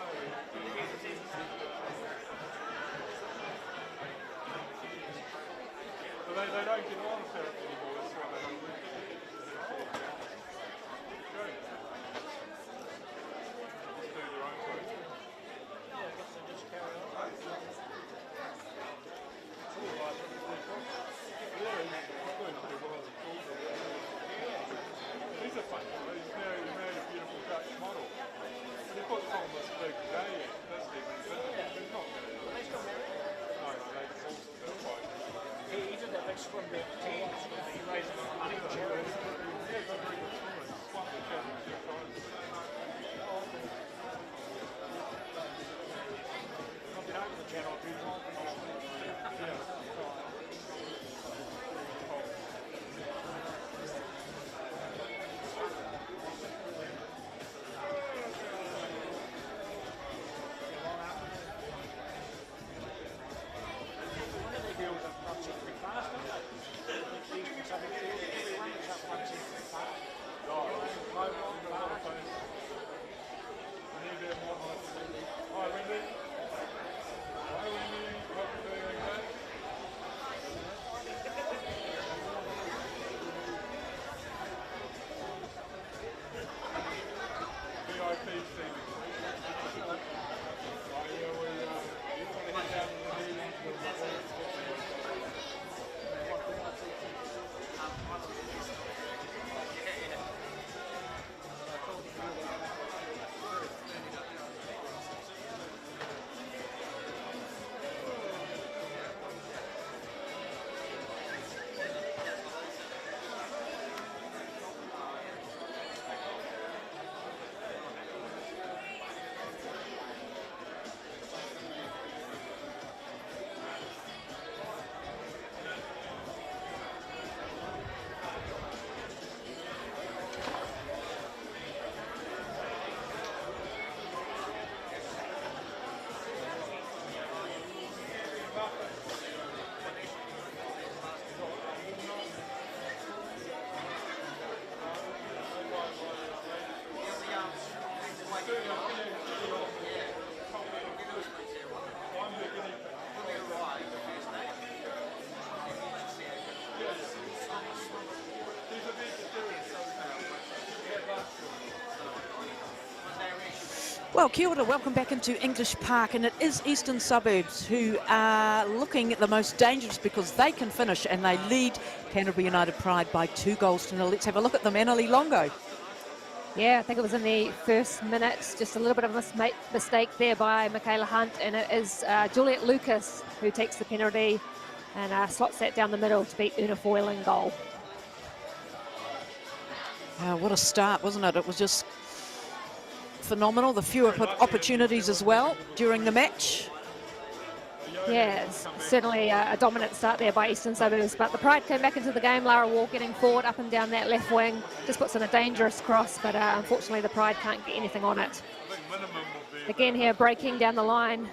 But they don't get on therapy anymore, that's why they don't work. Good. Just do their own thing. Yeah, I guess they just carry on. These are fun. He's married a beautiful Dutch model. But he puts on this big gay, doesn't he? He's not married. Are they still married? No, they divorced their wife. He did that big swim back to teams. He raised money for charity. Yeah, he's a very good swimmer. He's won the championship times. I've been over the channel a few times. Yeah. Hi, Wendy. Hi, Wendy.
Well, kia ora, welcome back into English Park, and it is Eastern Suburbs who are looking at the most dangerous because they can finish and they lead Canterbury United Pride by 2-0. Let's have a look at them. Annalie Longo.
Yeah, I think it was in the first minute, just a little bit of a mistake there by Michaela Hunt, and it is Juliet Lucas who takes the penalty and slots that down the middle to beat Una Foyle in goal.
What a start, wasn't it? It was just phenomenal. The fewer opportunities as well during the match.
Yeah, it's certainly a dominant start there by Eastern Suburbs, but the Pride came back into the game. Lara Wall getting forward up and down that left wing, just puts in a dangerous cross, but unfortunately the Pride can't get anything on it. Again here, breaking down the line,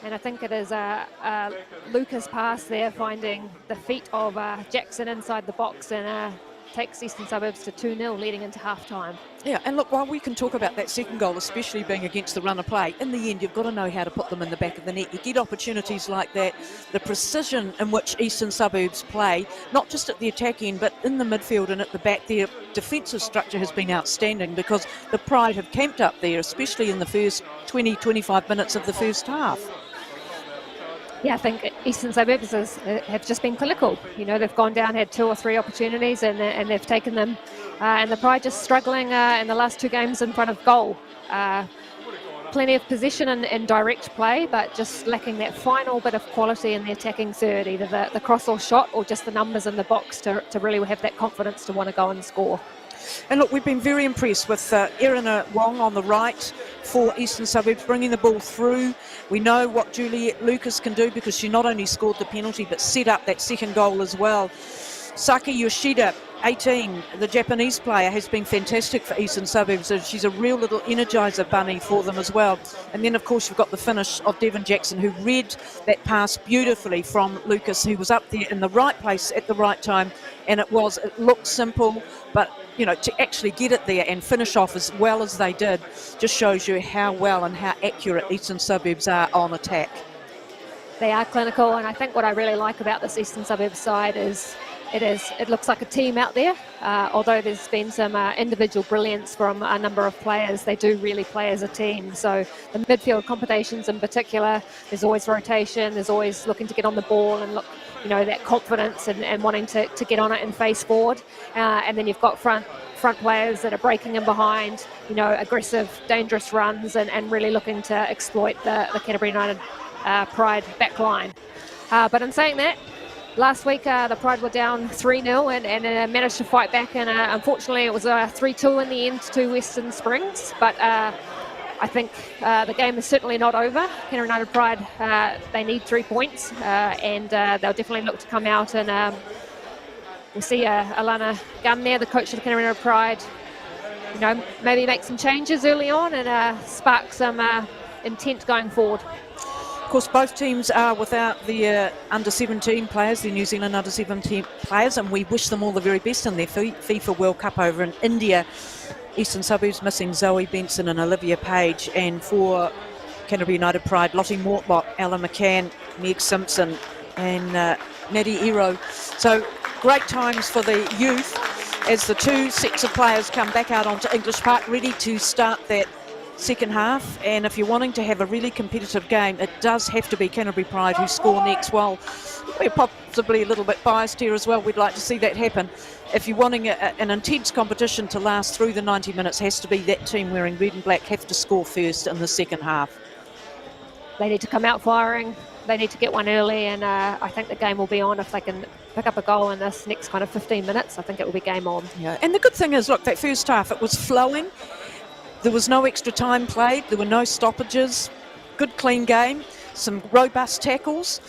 and I think it is a Lucas pass there, finding the feet of Jackson inside the box, and takes Eastern Suburbs to 2-0 leading into half-time.
Yeah, and look, while we can talk about that second goal, especially being against the run of play, in the end, you've got to know how to put them in the back of the net. You get opportunities like that, the precision in which Eastern Suburbs play, not just at the attack end, but in the midfield and at the back. Their defensive structure has been outstanding because the Pride have camped up there, especially in the first 20-25 minutes of the first half.
Yeah, I think Eastern Suburbs have just been clinical. You know, they've gone down, had 2 or 3 opportunities, and they've taken them. And the Pride just struggling in the last 2 games in front of goal. Plenty of possession and direct play, but just lacking that final bit of quality in the attacking third, either the cross or shot, or just the numbers in the box to really have that confidence to want to go and score.
And look, we've been very impressed with Erina Wong on the right for Eastern Suburbs, bringing the ball through. We know what Juliet Lucas can do because she not only scored the penalty but set up that second goal as well. Saki Yoshida, 18, the Japanese player, has been fantastic for Eastern Suburbs. She's a real little energizer bunny for them as well. And then, of course, you've got the finish of Devon Jackson, who read that pass beautifully from Lucas, who was up there in the right place at the right time. And it looked simple, but, you know, to actually get it there and finish off as well as they did just shows you how well and how accurate Eastern Suburbs are on attack.
They are clinical, and I think what I really like about this Eastern Suburbs side is it looks like a team out there. Although there's been some individual brilliance from a number of players, they do really play as a team. So the midfield combinations in particular, there's always rotation, there's always looking to get on the ball and look, you know, that confidence and wanting to get on it and face forward. And then you've got front players that are breaking in behind, you know, aggressive, dangerous runs and really looking to exploit the Canterbury United Pride back line. But in saying that, last week the Pride were down 3-0 and managed to fight back, and unfortunately it was 3-2 in the end to Western Springs. But I think the game is certainly not over. Canterbury United Pride, they need 3 points, and they'll definitely look to come out, and we'll see Alana Gunn there, the coach of the Canterbury United Pride, you know, maybe make some changes early on and spark some intent going forward.
Of course, both teams are without the under-17 players, the New Zealand under-17 players, and we wish them all the very best in their FIFA World Cup over in India. Eastern Suburbs missing Zoe Benson and Olivia Page, and for Canterbury United Pride, Lottie Mortlock, Ella McCann, Meg Simpson and Maddie Ero. So great times for the youth as the 2 sets of players come back out onto English Park, ready to start that second half. And if you're wanting to have a really competitive game, it does have to be Canterbury Pride who score next. Well, we're possibly a little bit biased here as well. We'd like to see that happen. If you're wanting an intense competition to last through the 90 minutes, has to be that team wearing red and black have to score first in the second half.
They need to come out firing. They need to get one early, and I think the game will be on if they can pick up a goal in this next kind of 15 minutes. I think it will be game on.
Yeah, and the good thing is, look, that first half, it was flowing. There was no extra time played. There were no stoppages. Good, clean game. Some robust tackles.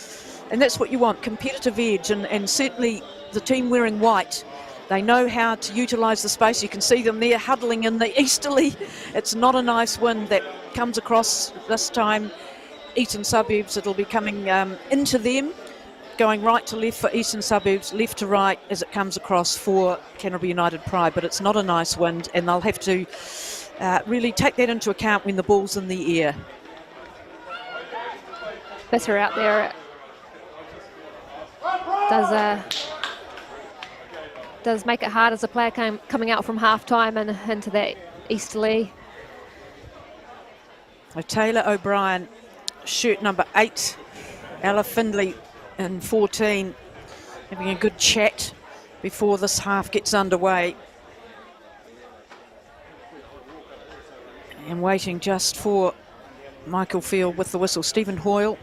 And that's what you want, competitive edge. And certainly the team wearing white, they know how to utilise the space. You can see them there huddling in the easterly. It's not a nice wind that comes across this time. Eastern Suburbs, it'll be coming into them, going right to left for Eastern Suburbs, left to right as it comes across for Canterbury United Pride. But it's not a nice wind, and they'll have to really take that into account when the ball's in the air.
Bitter out there does make it hard as a player coming out from half time and into that easterly.
So Taylor O'Brien, shirt number 8, Ella Findlay in 14, having a good chat before this half gets underway. And waiting just for Michael Field with the whistle. Stephen Hoyle,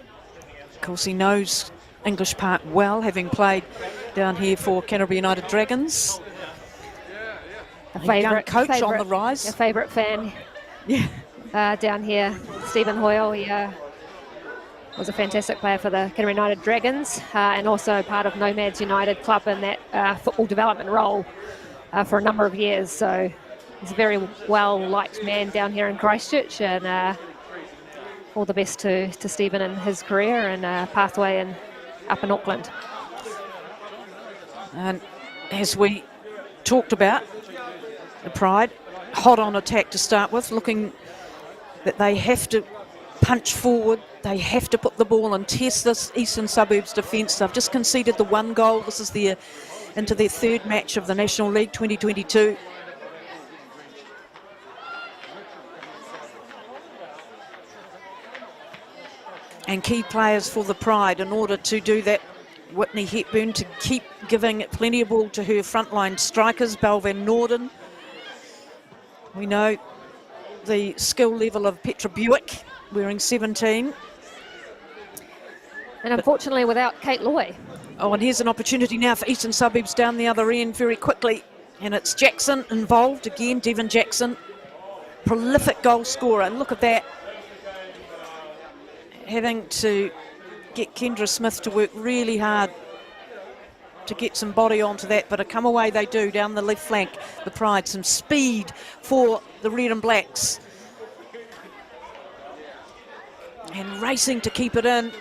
of course, he knows English Park well, having played down here for Canterbury United Dragons. A young coach on the rise.
A favourite fan.
Yeah.
Down here, Stephen Hoyle. He was a fantastic player for the Canterbury United Dragons and also part of Nomads United Club in that football development role for a number of years. So he's a very well-liked man down here in Christchurch, and all the best to Stephen in his career and pathway up in Auckland.
And as we talked about, the Pride, hot on attack to start with, looking that they have to punch forward, they have to put the ball and test this Eastern Suburbs defence. They've just conceded the 1 goal. This is into their 3rd match of the National League 2022. And key players for the Pride in order to do that. Whitney Hepburn to keep giving plenty of ball to her frontline strikers, Belle Van Norden. We know the skill level of Petra Buick, wearing 17.
And unfortunately without Kate Loy.
Oh, and here's an opportunity now for Eastern Suburbs down the other end very quickly. And it's Jackson involved again, Devon Jackson. Prolific goal scorer, and look at that. Having to get Kendra Smith to work really hard to get some body onto that, but a come away they do down the left flank. The Pride, some speed for the red and blacks. And racing to keep it in.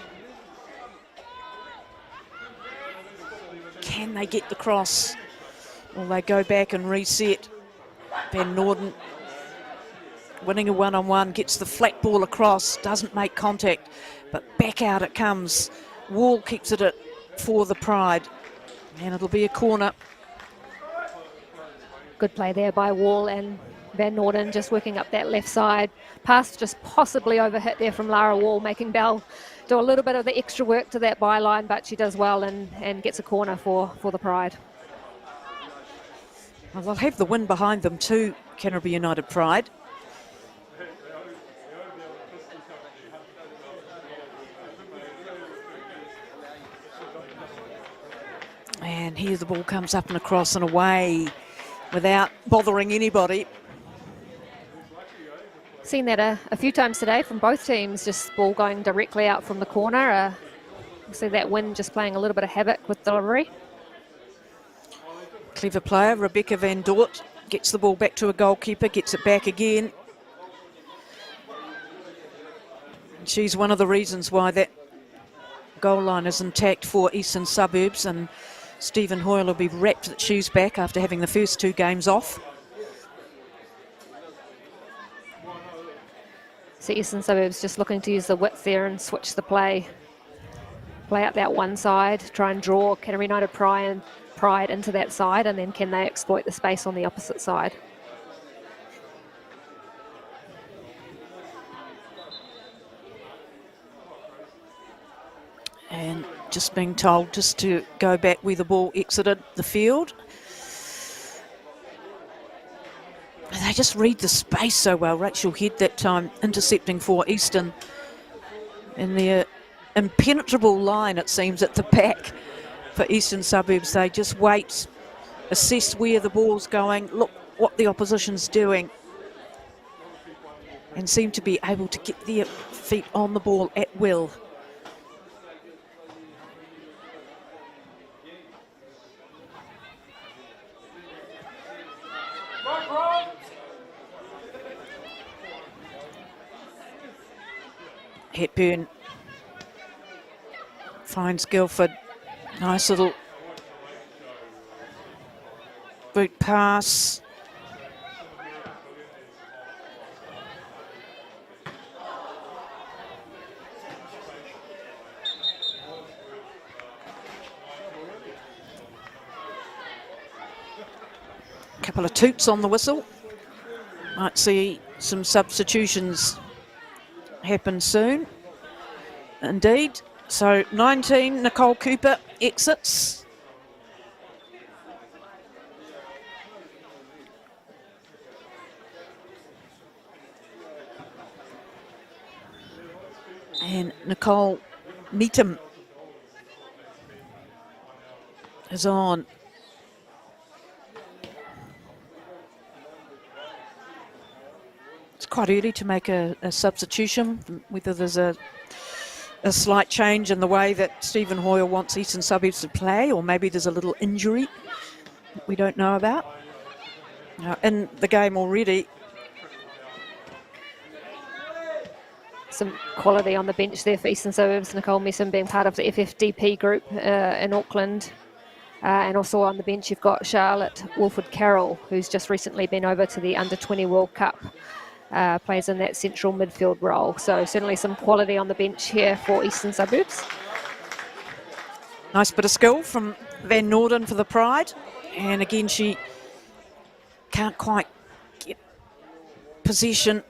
Can they get the cross? Well, they go back and reset. Van Norden winning a one-on-one, gets the flat ball across, doesn't make contact, but back out it comes. Wall keeps it for the Pride, and it'll be a corner.
Good play there by Wall, and Van Norden just working up that left side. Pass just possibly overhit there from Lara Wall, making Bell do a little bit of the extra work to that byline, but she does well and gets a corner for the Pride.
Well, they'll have the win behind them too, Canterbury United Pride. And here the ball comes up and across and away without bothering anybody.
Seen that a few times today from both teams, just ball going directly out from the corner. See that wind just playing a little bit of havoc with delivery.
Clever player, Rebecca Van Dort, gets the ball back to a goalkeeper, gets it back again. She's one of the reasons why that goal line is intact for Eastern Suburbs, and Stephen Hoyle will be rapt that she's back after having the first 2 games off.
So Eastern Suburbs just looking to use the width there and switch the play up that one side, try and draw Canterbury United Pride into that side, and then can they exploit the space on the opposite side?
And just being told just to go back where the ball exited the field. They just read the space so well. Rachel Head that time intercepting for Eastern in their impenetrable line, it seems, at the back for Eastern Suburbs. They just wait, assess where the ball's going, look what the opposition's doing, and seem to be able to get their feet on the ball at will. Hepburn finds Guildford. Nice little boot pass. Couple of toots on the whistle. Might see some substitutions happen soon. Indeed. So 19, Nicole Cooper exits. And Nicole Needham is on. It's quite early to make a substitution, whether there's a slight change in the way that Stephen Hoyle wants Eastern Suburbs to play, or maybe there's a little injury that we don't know about. In the game already.
Some quality on the bench there for Eastern Suburbs. Nicole Messon being part of the FFDP group in Auckland. And also on the bench you've got Charlotte Wolford-Carroll, who's just recently been over to the Under-20 World Cup. Plays in that central midfield role. So certainly some quality on the bench here for Eastern Suburbs.
Nice bit of skill from Van Norden for the Pride. And again, she can't quite get possession,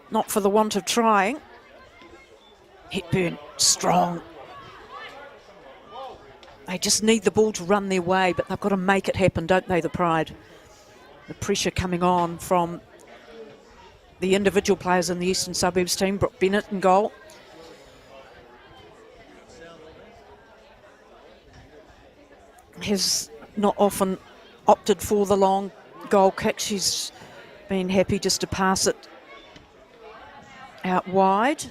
not for the want of trying. Hepburn, strong. They just need the ball to run their way, but they've got to make it happen, don't they, the Pride? The pressure coming on from the individual players in the Eastern Suburbs team. Brooke Bennett in goal. Has not often opted for the long goal kick. She's been happy just to pass it out wide.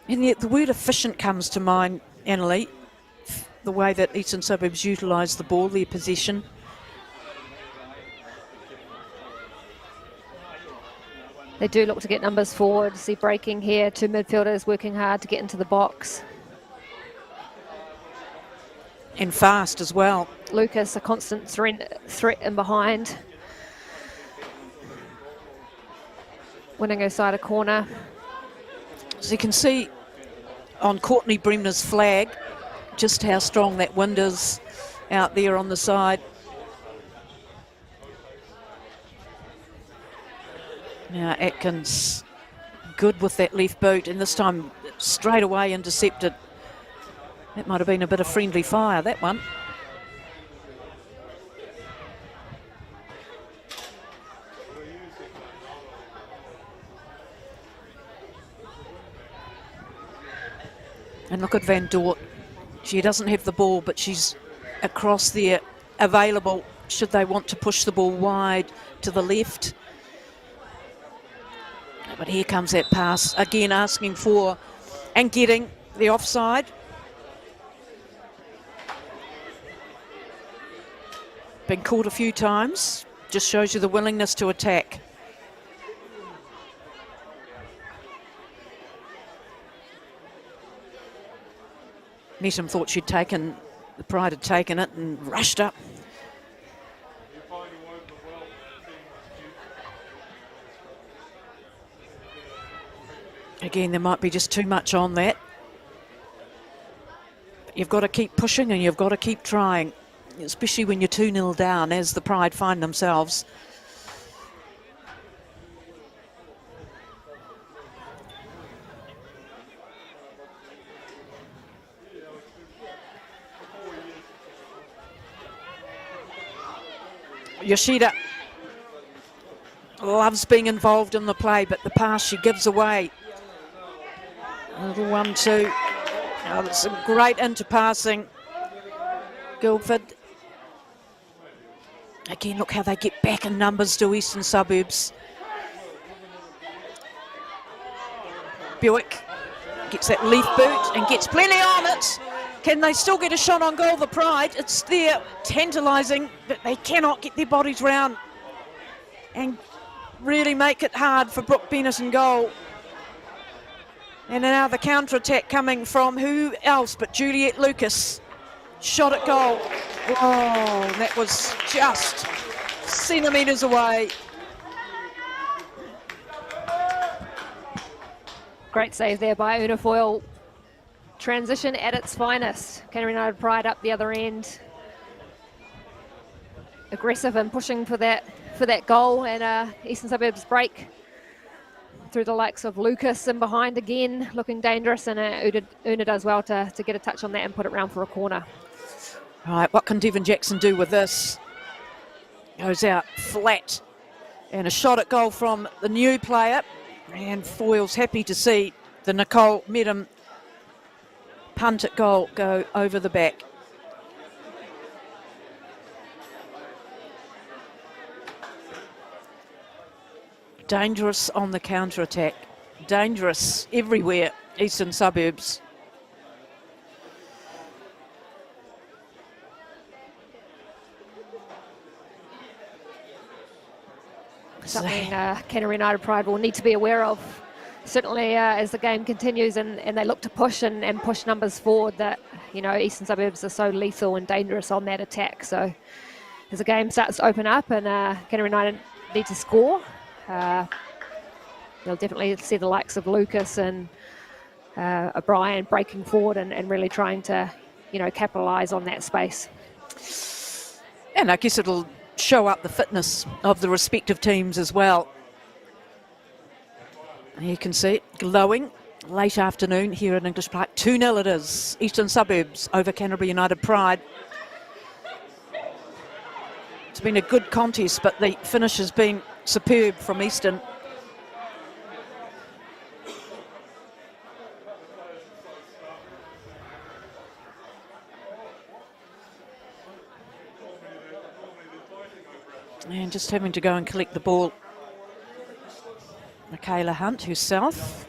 And yet the word efficient comes to mind, Annalie. The way that Eastern Suburbs utilise the ball, their possession.
They do look to get numbers forward. See breaking here, two midfielders working hard to get into the box.
And fast as well.
Lucas, a constant threat in behind. Winning her side a corner.
So you can see on Courtney Bremner's flag just how strong that wind is out there on the side. Now Atkins, good with that left boot, and this time straight away intercepted. That might have been a bit of friendly fire, that one. And look at Van Dort. She doesn't have the ball, but she's across there, available should they want to push the ball wide to the left. But here comes that pass, again asking for and getting the offside. Been caught a few times, just shows you the willingness to attack. Neesham thought she'd taken, the Pride had taken it and rushed up. Again, there might be just too much on that. But you've got to keep pushing and you've got to keep trying, especially when you're 2-0 down, as the Pride find themselves. Yoshida loves being involved in the play, but the pass she gives away. A little 1-2. Oh, that's some great interpassing. Guildford. Again, look how they get back in numbers to Eastern Suburbs. Buick gets that left boot and gets plenty on it. Can they still get a shot on goal, the Pride? It's there, tantalising, but they cannot get their bodies round and really make it hard for Brooke Bennett in goal. And now the counter-attack coming from who else but Juliette Lucas. Shot at goal. Oh, that was just centimetres away.
Great save there by Una Foyle. Transition at its finest. Canterbury United Pride up the other end. aggressive and pushing for that goal, and Eastern Suburbs break through the likes of Lucas in behind again, looking dangerous, and Una does well to get a touch on that and put it round for a corner.
All right, what can Devon Jackson do with this? Goes out flat, and a shot at goal from the new player, and Foyle's happy to see the Nicole Medham punt at goal go over the back. Dangerous on the counter-attack. Dangerous everywhere, Eastern Suburbs.
Something Canterbury United Pride will need to be aware of, certainly as the game continues and they look to push and push numbers forward, that, you know, Eastern Suburbs are so lethal and dangerous on that attack. So as the game starts to open up and Canterbury United need to score, they'll definitely see the likes of Lucas and O'Brien breaking forward and really trying to, you know, capitalise on that space.
And I guess it'll show up the fitness of the respective teams as well. You can see it glowing late afternoon here at English Park. 2-0 it is. Eastern Suburbs over Canterbury United Pride. It's been a good contest, but the finish has been superb from Eastern. And just having to go and collect the ball, Michaela Hunt herself.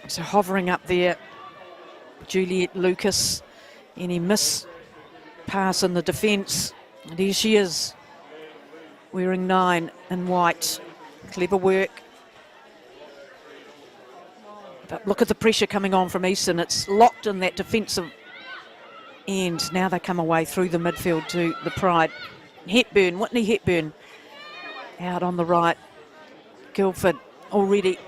So hovering up there, Juliet Lucas. Any miss pass in the defence. And here she is, wearing 9 in white. Clever work. But look at the pressure coming on from Eastern. It's locked in that defensive end. Now they come away through the midfield to the Pride. Whitney Hepburn out on the right. Guildford already.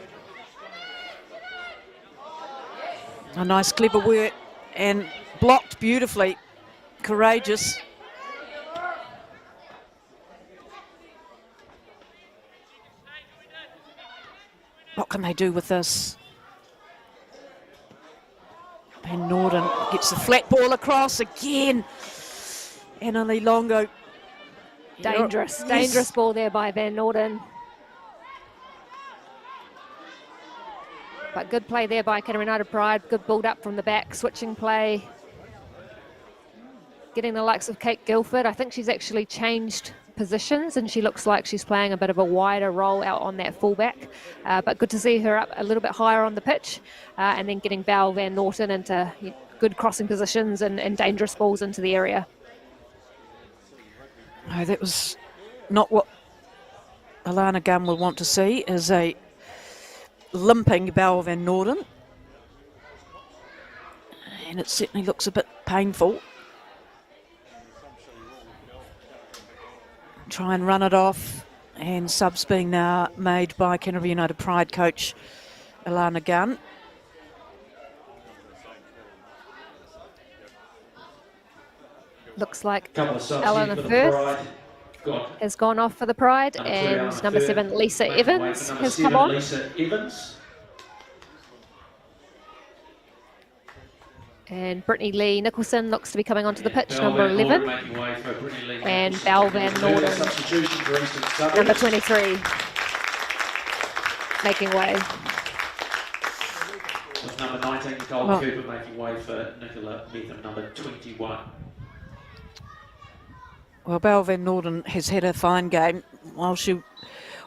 A nice clever work and blocked beautifully. Courageous. What can they do with this? And Norden gets the flat ball across again. Annalie Longo.
Dangerous ball there by Van Norden. But good play there by Canterbury United Pride. Good build up from the back, switching play. Getting the likes of Kate Guildford. I think she's actually changed positions and she looks like she's playing a bit of a wider role out on that fullback. But good to see her up a little bit higher on the pitch and then getting Val Van Norton into good crossing positions and dangerous balls into the area.
No, that was not what Alana Gunn will want to see, is a limping Val Van Norden. And it certainly looks a bit painful. Try and run it off, and subs being now made by Canterbury United Pride coach Alana Gunn.
Looks like Eleanor Firth has gone off for the Pride, and number 7 Lisa Evans has come on. And Brittany Lee Nicholson looks to be coming onto the pitch, number 11. And Val Van Norden, number 23, making way.
With number 19, Nicole Cooper making way for Nicola Meetham, number 21.
Well, Val Van Norden has had a fine game. While she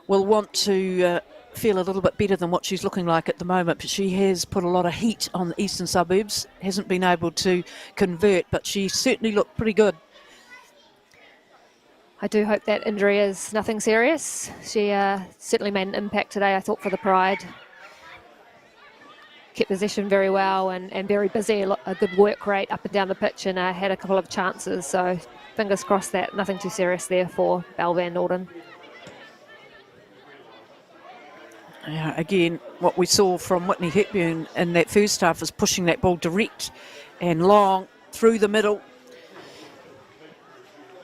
will want to feel a little bit better than what she's looking like at the moment, but she has put a lot of heat on the Eastern Suburbs, hasn't been able to convert, but she certainly looked pretty good.
I do hope that injury is nothing serious. She certainly made an impact today, I thought, for the Pride. Kept possession very well and very busy, a good work rate up and down the pitch, and had a couple of chances, so fingers crossed that nothing too serious there for Val Van Norden.
Again, what we saw from Whitney Hepburn in that first half is pushing that ball direct and long through the middle,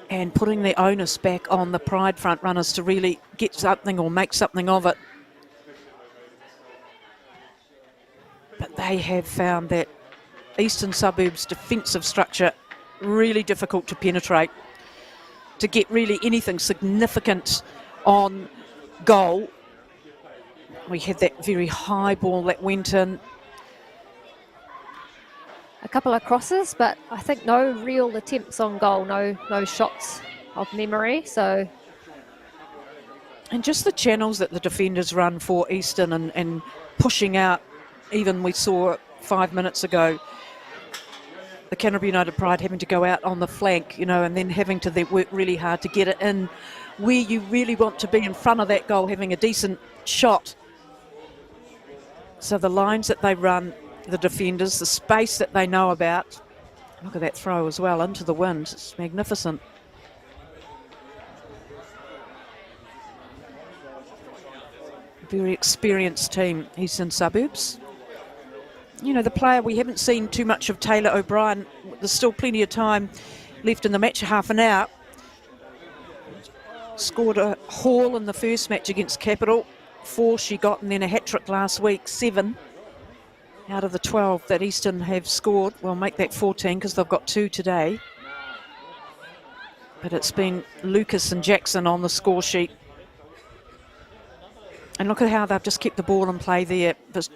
and putting the onus back on the Pride front runners to really get something or make something of it. But they have found that Eastern Suburbs defensive structure really difficult to penetrate, to get really anything significant on goal. We had that very high ball that went in.
A couple of crosses, but I think no real attempts on goal, no shots of memory. So,
and just the channels that the defenders run for Eastern and pushing out. Even we saw 5 minutes ago the Canterbury United Pride having to go out on the flank, and then having to work really hard to get it in where you really want to be in front of that goal, having a decent shot. So the lines that they run, the defenders, the space that they know about. Look at that throw as well into the wind. It's magnificent. Very experienced team, Eastern Suburbs. The player we haven't seen too much of, Taylor O'Brien. There's still plenty of time left in the match, half an hour. Scored a haul in the first match against Capital. 4 she got, and then a hat-trick last week, 7 out of the 12 that Eastern have scored. Well, make that 14 because they've got 2 today. But it's been Lucas and Jackson on the score sheet. And look at how they've just kept the ball in play there. Just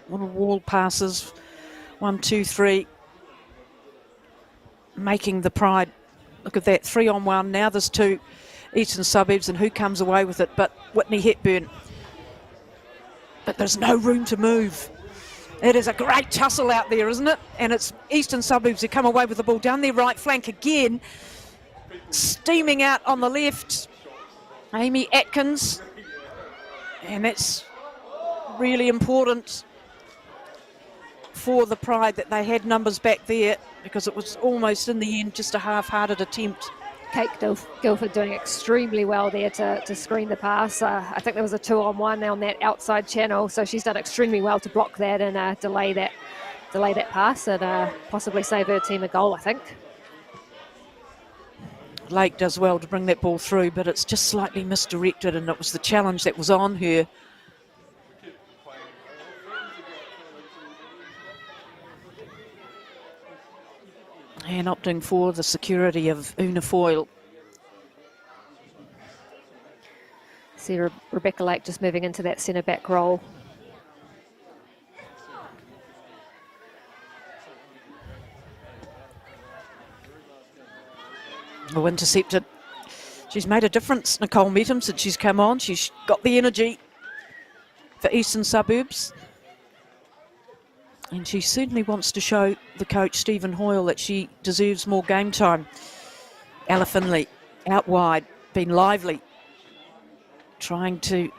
little wall passes, 1, 2, 3, making the Pride. Look at that, 3-on-1. Now there's 2 Eastern Suburbs, and who comes away with it but Whitney Hepburn. But there's no room to move. It is a great tussle out there, isn't it? And it's Eastern Suburbs who come away with the ball down their right flank again. Steaming out on the left, Amy Atkins. And that's really important for the Pride that they had numbers back there, because it was almost in the end just a half-hearted attempt.
Kate Guilford doing extremely well there to screen the pass. I think there was a 2-on-1 on that outside channel, so she's done extremely well to block that and delay that pass and possibly save her team a goal, I think.
Lake does well to bring that ball through, but it's just slightly misdirected, and it was the challenge that was on her. And opting for the security of Una Foyle.
See Rebecca Lake just moving into that centre-back role.
Oh, intercepted. She's made a difference, Nicole Meetham, since she's come on. She's got the energy for Eastern Suburbs. And she certainly wants to show the coach, Stephen Hoyle, that she deserves more game time. Ella Finley, out wide, been lively. Trying to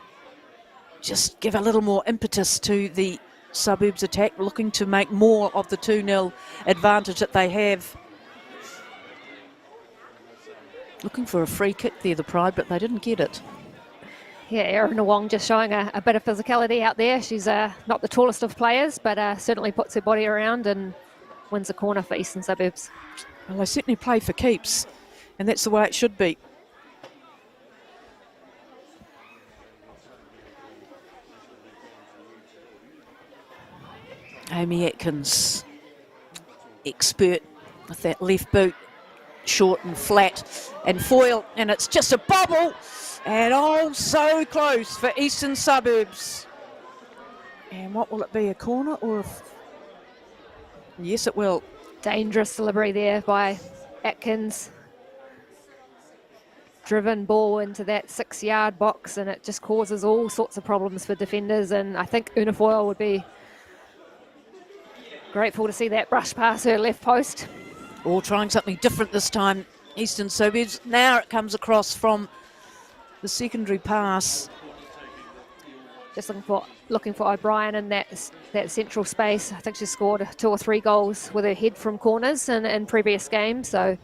just give a little more impetus to the Suburbs attack, looking to make more of the 2-0 advantage that they have. Looking for a free kick there, the Pride, but they didn't get it.
Yeah, Erin Wong just showing a bit of physicality out there. She's not the tallest of players, but certainly puts her body around and wins a corner for Eastern Suburbs.
Well, they certainly play for keeps, and that's the way it should be. Amy Atkins, expert with that left boot, short and flat, and Foyle, and it's just a bobble. And oh, so close for Eastern Suburbs. And what will it be, a corner or a... Yes, it will.
Dangerous delivery there by Atkins. Driven ball into that 6-yard box, and it just causes all sorts of problems for defenders. And I think Una Foyle would be grateful to see that brush past her left post.
All trying something different this time, Eastern Suburbs. Now it comes across from the secondary pass.
Just looking for O'Brien in that central space. I think she scored 2 or 3 goals with her head from corners in previous games, so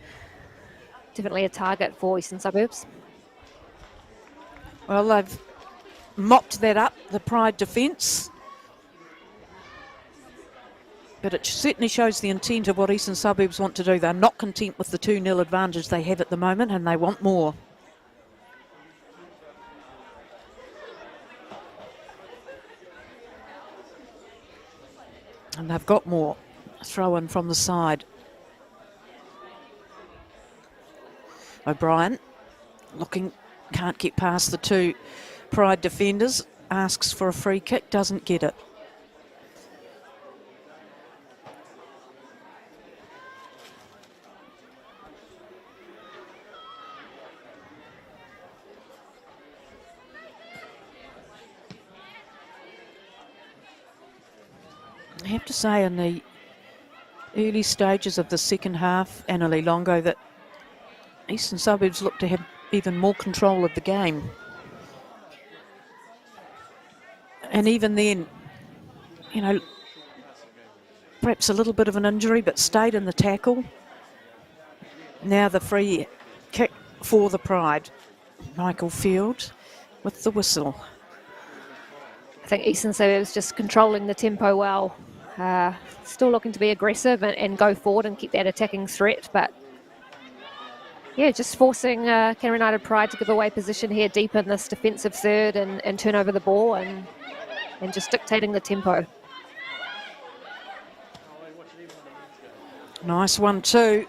definitely a target for Eastern Suburbs.
Well, they've mopped that up, the Pride defence. But it certainly shows the intent of what Eastern Suburbs want to do. They're not content with the 2-0 advantage they have at the moment, and they want more. And they've got more. Throw in from the side. O'Brien looking, can't get past the two Pride defenders. Asks for a free kick, doesn't get it. I have to say, in the early stages of the second half, Annalie Longo, that Eastern Suburbs look to have even more control of the game. And even then, you know, perhaps a little bit of an injury, but stayed in the tackle. Now the free kick for the Pride. Michael Field with the whistle.
I think Eastern Suburbs just controlling the tempo well. Still looking to be aggressive and go forward and keep that attacking threat, but yeah, just forcing Canterbury United Pride to give away position here deep in this defensive third and turn over the ball and just dictating the tempo.
Nice 1-2.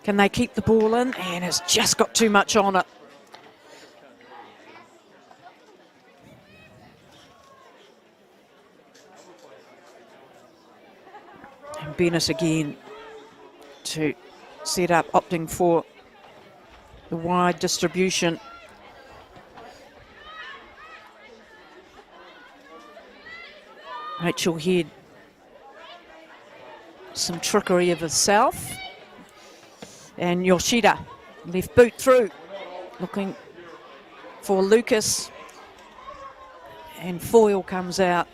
Can they keep the ball in? And it's just got too much on it. And Bennett again to set up, opting for the wide distribution. Rachel Head, some trickery of herself. And Yoshida, left boot through, looking for Lucas. And Foyle comes out.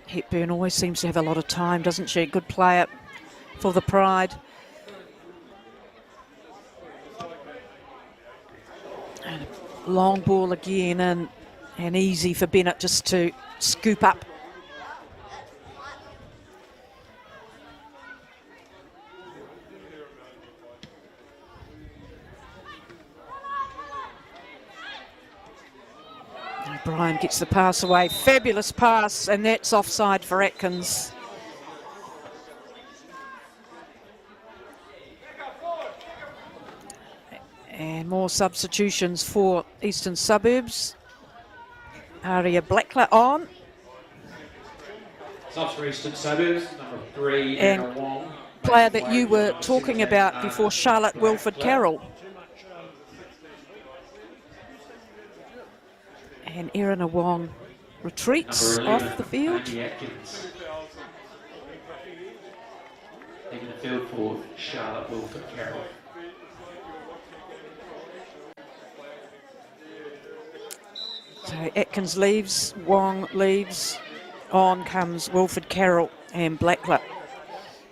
Hepburn always seems to have a lot of time, doesn't she? Good player for the Pride. And a long ball again, and easy for Bennett just to scoop up. O'Brien gets the pass away. Fabulous pass, and that's offside for Atkins. And more substitutions for Eastern Suburbs. Aria Blackler on.
Subs for Eastern Suburbs, number 3,
And
Anna Wong.
player that you were talking about before, Charlotte Wilford Carroll. And Erin Wong retreats off the field.
Andy Atkins. Taking the field for Charlotte Wilford Carroll.
So Atkins leaves, Wong leaves, on comes Wilford Carroll and Blackler.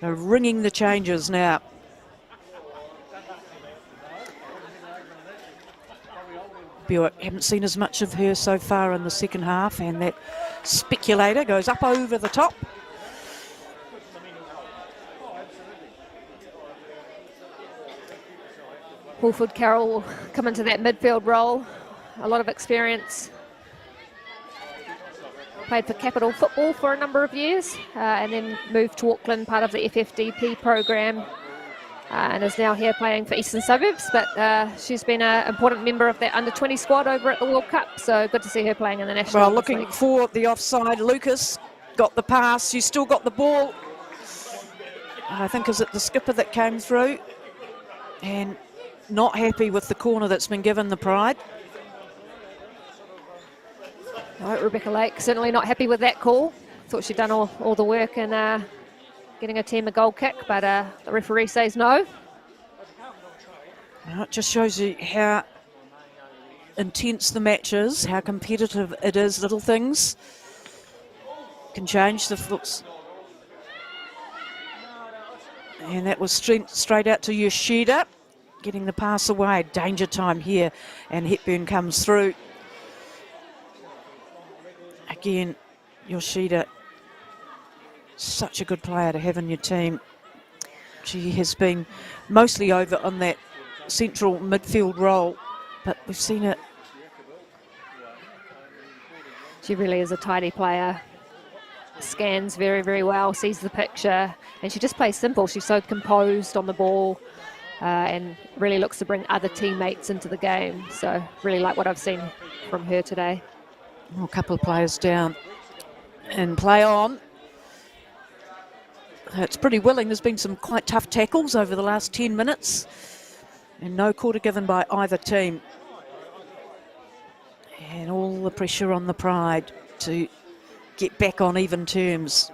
They're ringing the changes now. Buick, haven't seen as much of her so far in the second half, and that speculator goes up over the top.
Wilford Carroll will come into that midfield role. A lot of experience. Played for Capital Football for a number of years and then moved to Auckland, part of the FFDP program, and is now here playing for Eastern Suburbs. But she's been an important member of that under-20 squad over at the World Cup, so good to see her playing in the National.
Well, looking for the offside. Lucas got the pass. She's still got the ball. And I think, is it the skipper that came through? And not happy with the corner that's been given the Pride.
Right, Rebecca Lake certainly not happy with that call. Thought she'd done all the work in getting her team a goal kick, but the referee says no.
Well, it just shows you how intense the match is, how competitive it is. Little things can change the foots. And that was straight out to Yoshida. getting the pass away. Danger time here, and Hepburn comes through. Again, Yoshida, such a good player to have in your team. She has been mostly over on that central midfield role, but we've seen it.
She really is a tidy player. Scans very, very well, sees the picture, and she just plays simple. She's so composed on the ball and really looks to bring other teammates into the game. So really like what I've seen from her today.
A couple of players down and play on. It's pretty willing. There's been some quite tough tackles over the last 10 minutes and no quarter given by either team. And all the pressure on the Pride to get back on even terms.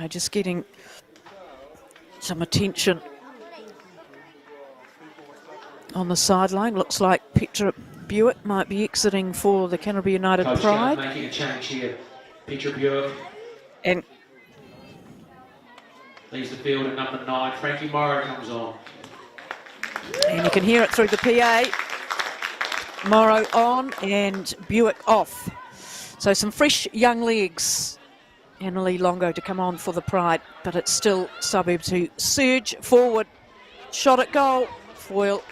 Just getting some attention on the sideline. Looks like Petra Buick might be exiting for the Canterbury United
Coach
Pride.
making a change here. Petra Buick
And
leaves the field at number 9. Frankie Morrow comes on.
you can hear it through the PA. Morrow on and Buick off. So some fresh young legs. Annalie Longo to come on for the Pride, but it's still Suburbs who surge forward. Shot at goal. Foyle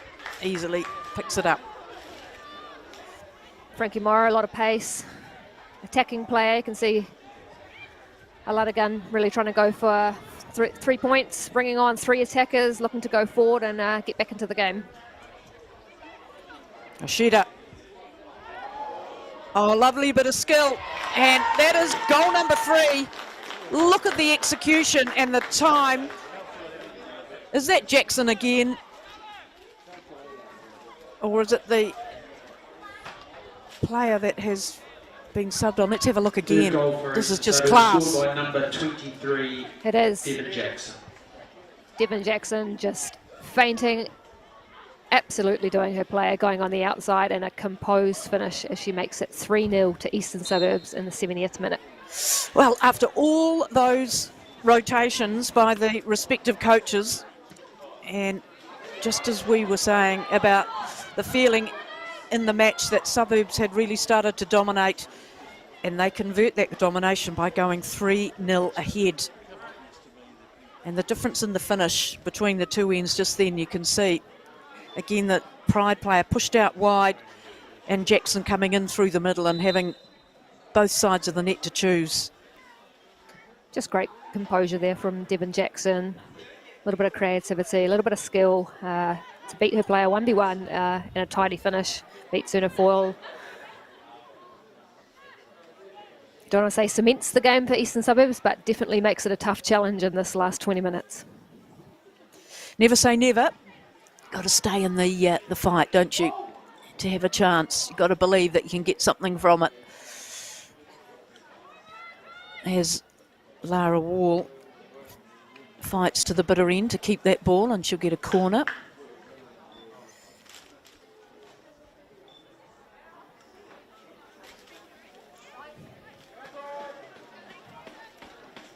easily picks it up.
Frankie Morrow, a lot of pace. Attacking player, you can see Aladagan really trying to go for 3 points, bringing on 3 attackers, looking to go forward and get back into the game.
Yoshida. Oh, lovely bit of skill. And that is goal number 3. Look at the execution and the time. Is that Jackson again? Or is it the player that has been subbed on? Let's have a look again. This is just class.
By number 23,
It is.
Devon Jackson.
Devon Jackson just fainting, absolutely doing her player, going on the outside, and a composed finish as she makes it 3-0 to Eastern Suburbs in the 70th minute.
Well, after all those rotations by the respective coaches, and just as we were saying about the feeling in the match that Suburbs had really started to dominate, and they convert that domination by going 3-0 ahead. And the difference in the finish between the two ends just then, you can see. Again, the Pride player pushed out wide and Jackson coming in through the middle and having both sides of the net to choose.
Just great composure there from Devon Jackson. A little bit of creativity, a little bit of skill to beat her player 1v1 in a tidy finish. Beats Una Foyle. Don't want to say cements the game for Eastern Suburbs, but definitely makes it a tough challenge in this last 20 minutes.
Never say never. Got to stay in the fight, don't you? To have a chance, you've got to believe that you can get something from it. As Lara Wall fights to the bitter end to keep that ball, and she'll get a corner.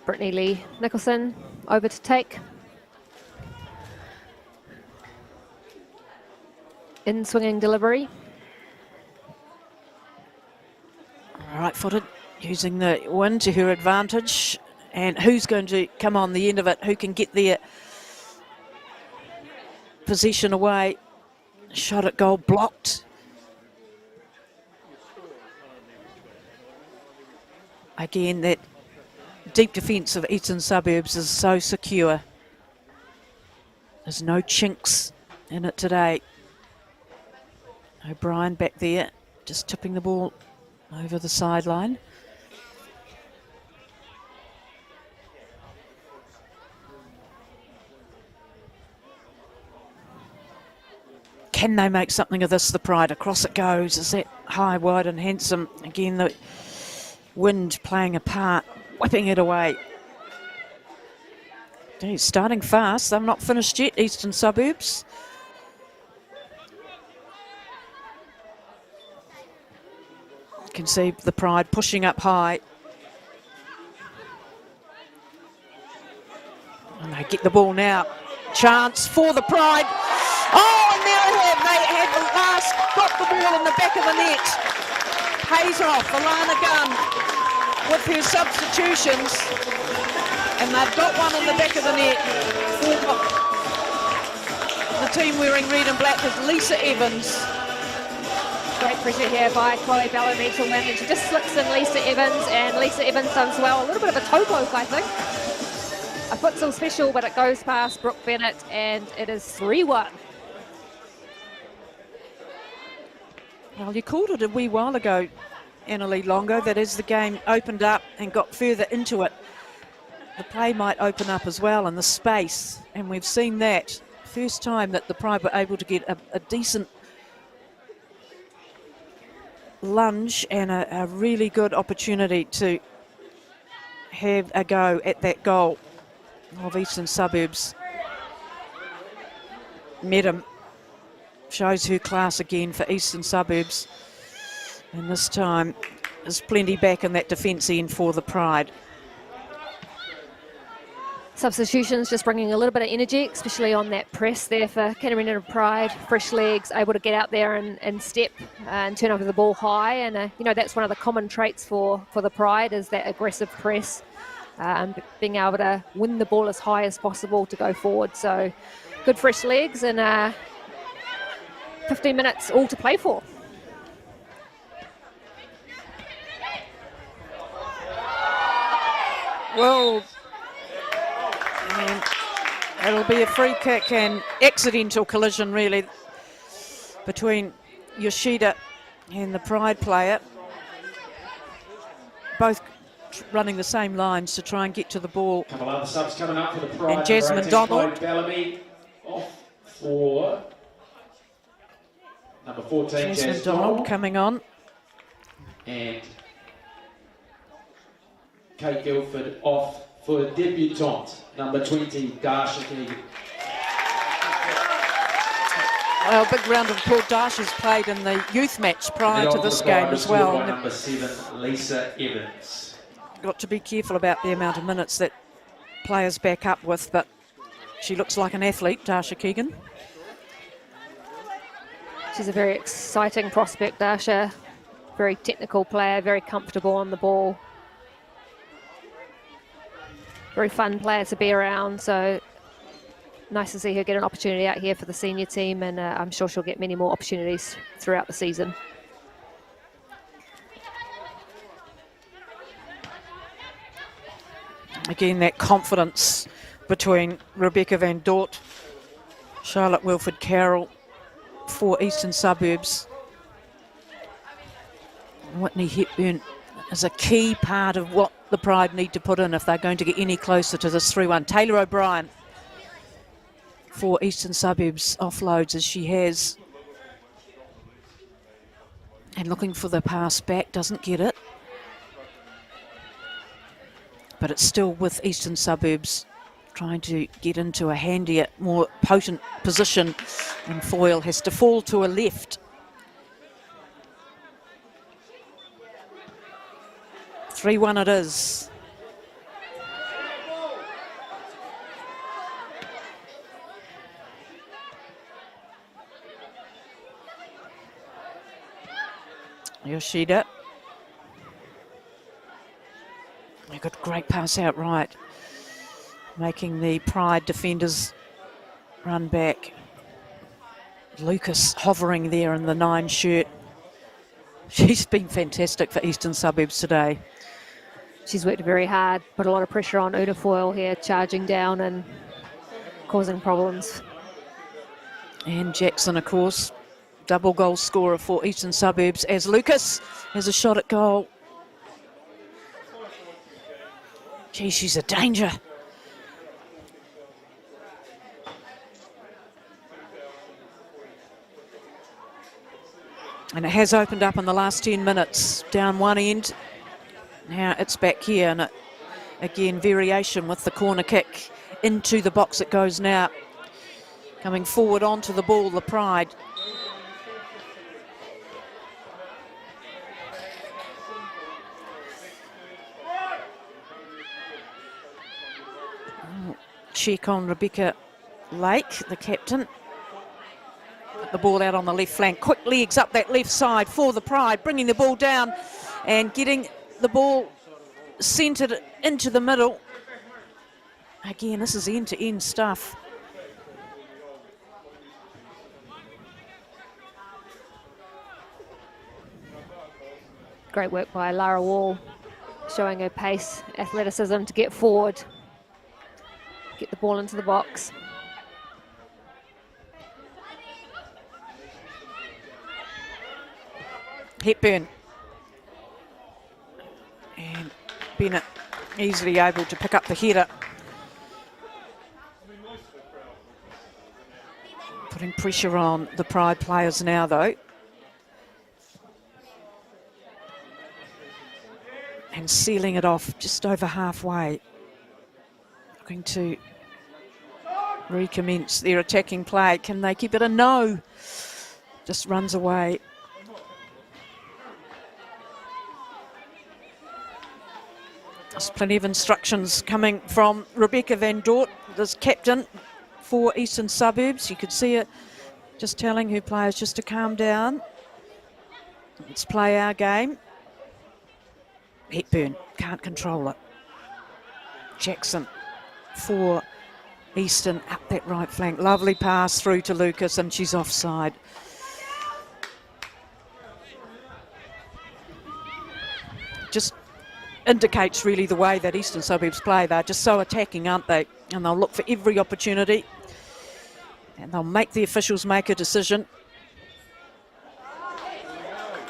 Brittany Lee Nicholson over to take. In swinging delivery.
Right-footed, using the wind to her advantage. And who's going to come on the end of it? Who can get their possession away? Shot at goal blocked. Again, that deep defence of Eastern Suburbs is so secure. There's no chinks in it today. O'Brien back there, just tipping the ball over the sideline. Can they make something of this, the Pride? Across it goes. Is that high, wide and handsome? Again, the wind playing a part, whipping it away. Geez, starting fast. They've not finished yet, Eastern Suburbs. can see the Pride pushing up high. And they get the ball now. Chance for the Pride. Oh, and there they have at last got the ball in the back of the net. Pays off Alana Gunn with her substitutions. And they've got one in the back of the net for the team wearing red and black is Lisa Evans.
Great pressure here by Chloe Bellamy to win, and she just slips in Lisa Evans, and Lisa Evans does well. A little bit of a toe poke, I think. A futsal special, but it goes past Brooke Bennett, and it is 3-1.
Well, you called it a wee while ago, Annalie Longo, that as the game opened up and got further into it, the play might open up as well in the space, and we've seen that. First time that the Pride were able to get a decent lunge and a really good opportunity to have a go at that goal of Eastern Suburbs. Medham shows her class again for Eastern Suburbs, and this time there's plenty back in that defence end for the Pride.
Substitutions just bringing a little bit of energy, especially on that press there for Canterbury Pride. Fresh legs, able to get out there and step and turn over the ball high. And, you know, that's one of the common traits for the Pride is that aggressive press and being able to win the ball as high as possible to go forward. So good fresh legs and 15 minutes all to play for.
Well, and it'll be a free kick and accidental collision really between Yoshida and the Pride player. Both running the same lines to try and get to the ball.
A couple other subs coming up for the Pride.
And Jasmine Donald.
Bellamy off for number 14,
Jasmine Donald coming on.
And Kate Guilford off for debutante, number 20, Darsha Keegan.
Well, big round of applause. Darsha's played in the youth match prior to this game as well.
By number 7, Lisa Evans.
Got to be careful about the amount of minutes that players back up with, but she looks like an athlete, Darsha Keegan.
She's a very exciting prospect, Darsha. Very technical player, very comfortable on the ball. Very fun player to be around, so nice to see her get an opportunity out here for the senior team, and I'm sure she'll get many more opportunities throughout the season.
Again, that confidence between Rebecca Van Dort, Charlotte Wilford-Carroll for Eastern Suburbs. Whitney Hepburn is a key part of what the Pride need to put in if they're going to get any closer to this 3-1. Taylor O'Brien for Eastern Suburbs offloads as she has. And looking for the pass back, doesn't get it. But it's still with Eastern Suburbs trying to get into a handier, more potent position. And Foyle has to fall to a left. 3-1 it is. Yoshida. They got a great pass out right, making the Pride defenders run back. Lucas hovering there in the 9 shirt. She's been fantastic for Eastern Suburbs today.
She's worked very hard, put a lot of pressure on Una Foyle here, charging down and causing problems.
And Jackson, of course, double goal scorer for Eastern Suburbs as Lucas has a shot at goal. Gee, she's a danger. And it has opened up in the last 10 minutes. Down one end. Now it's back here, and again, variation with the corner kick. Into the box it goes now. Coming forward onto the ball, the Pride. check on Rebecca Lake, the captain. Put the ball out on the left flank. Quick legs up that left side for the Pride, bringing the ball down and getting the ball centred into the middle. Again, this is end-to-end stuff.
Great work by Lara Wall, showing her pace, athleticism to get forward, get the ball into the box.
Hepburn. And Bennett easily able to pick up the header. Putting pressure on the Pride players now, though. And sealing it off just over halfway. Looking to recommence their attacking play. Can they keep it a no? Just runs away. There's plenty of instructions coming from Rebecca Van Dort, this captain for Eastern Suburbs. You could see it just telling her players just to calm down. Let's play our game. Hepburn can't control it. Jackson for Eastern up that right flank. Lovely pass through to Lucas, and she's offside. Just indicates really the way that Eastern Suburbs play. They're just so attacking, aren't they? And they'll look for every opportunity. And they'll make the officials make a decision.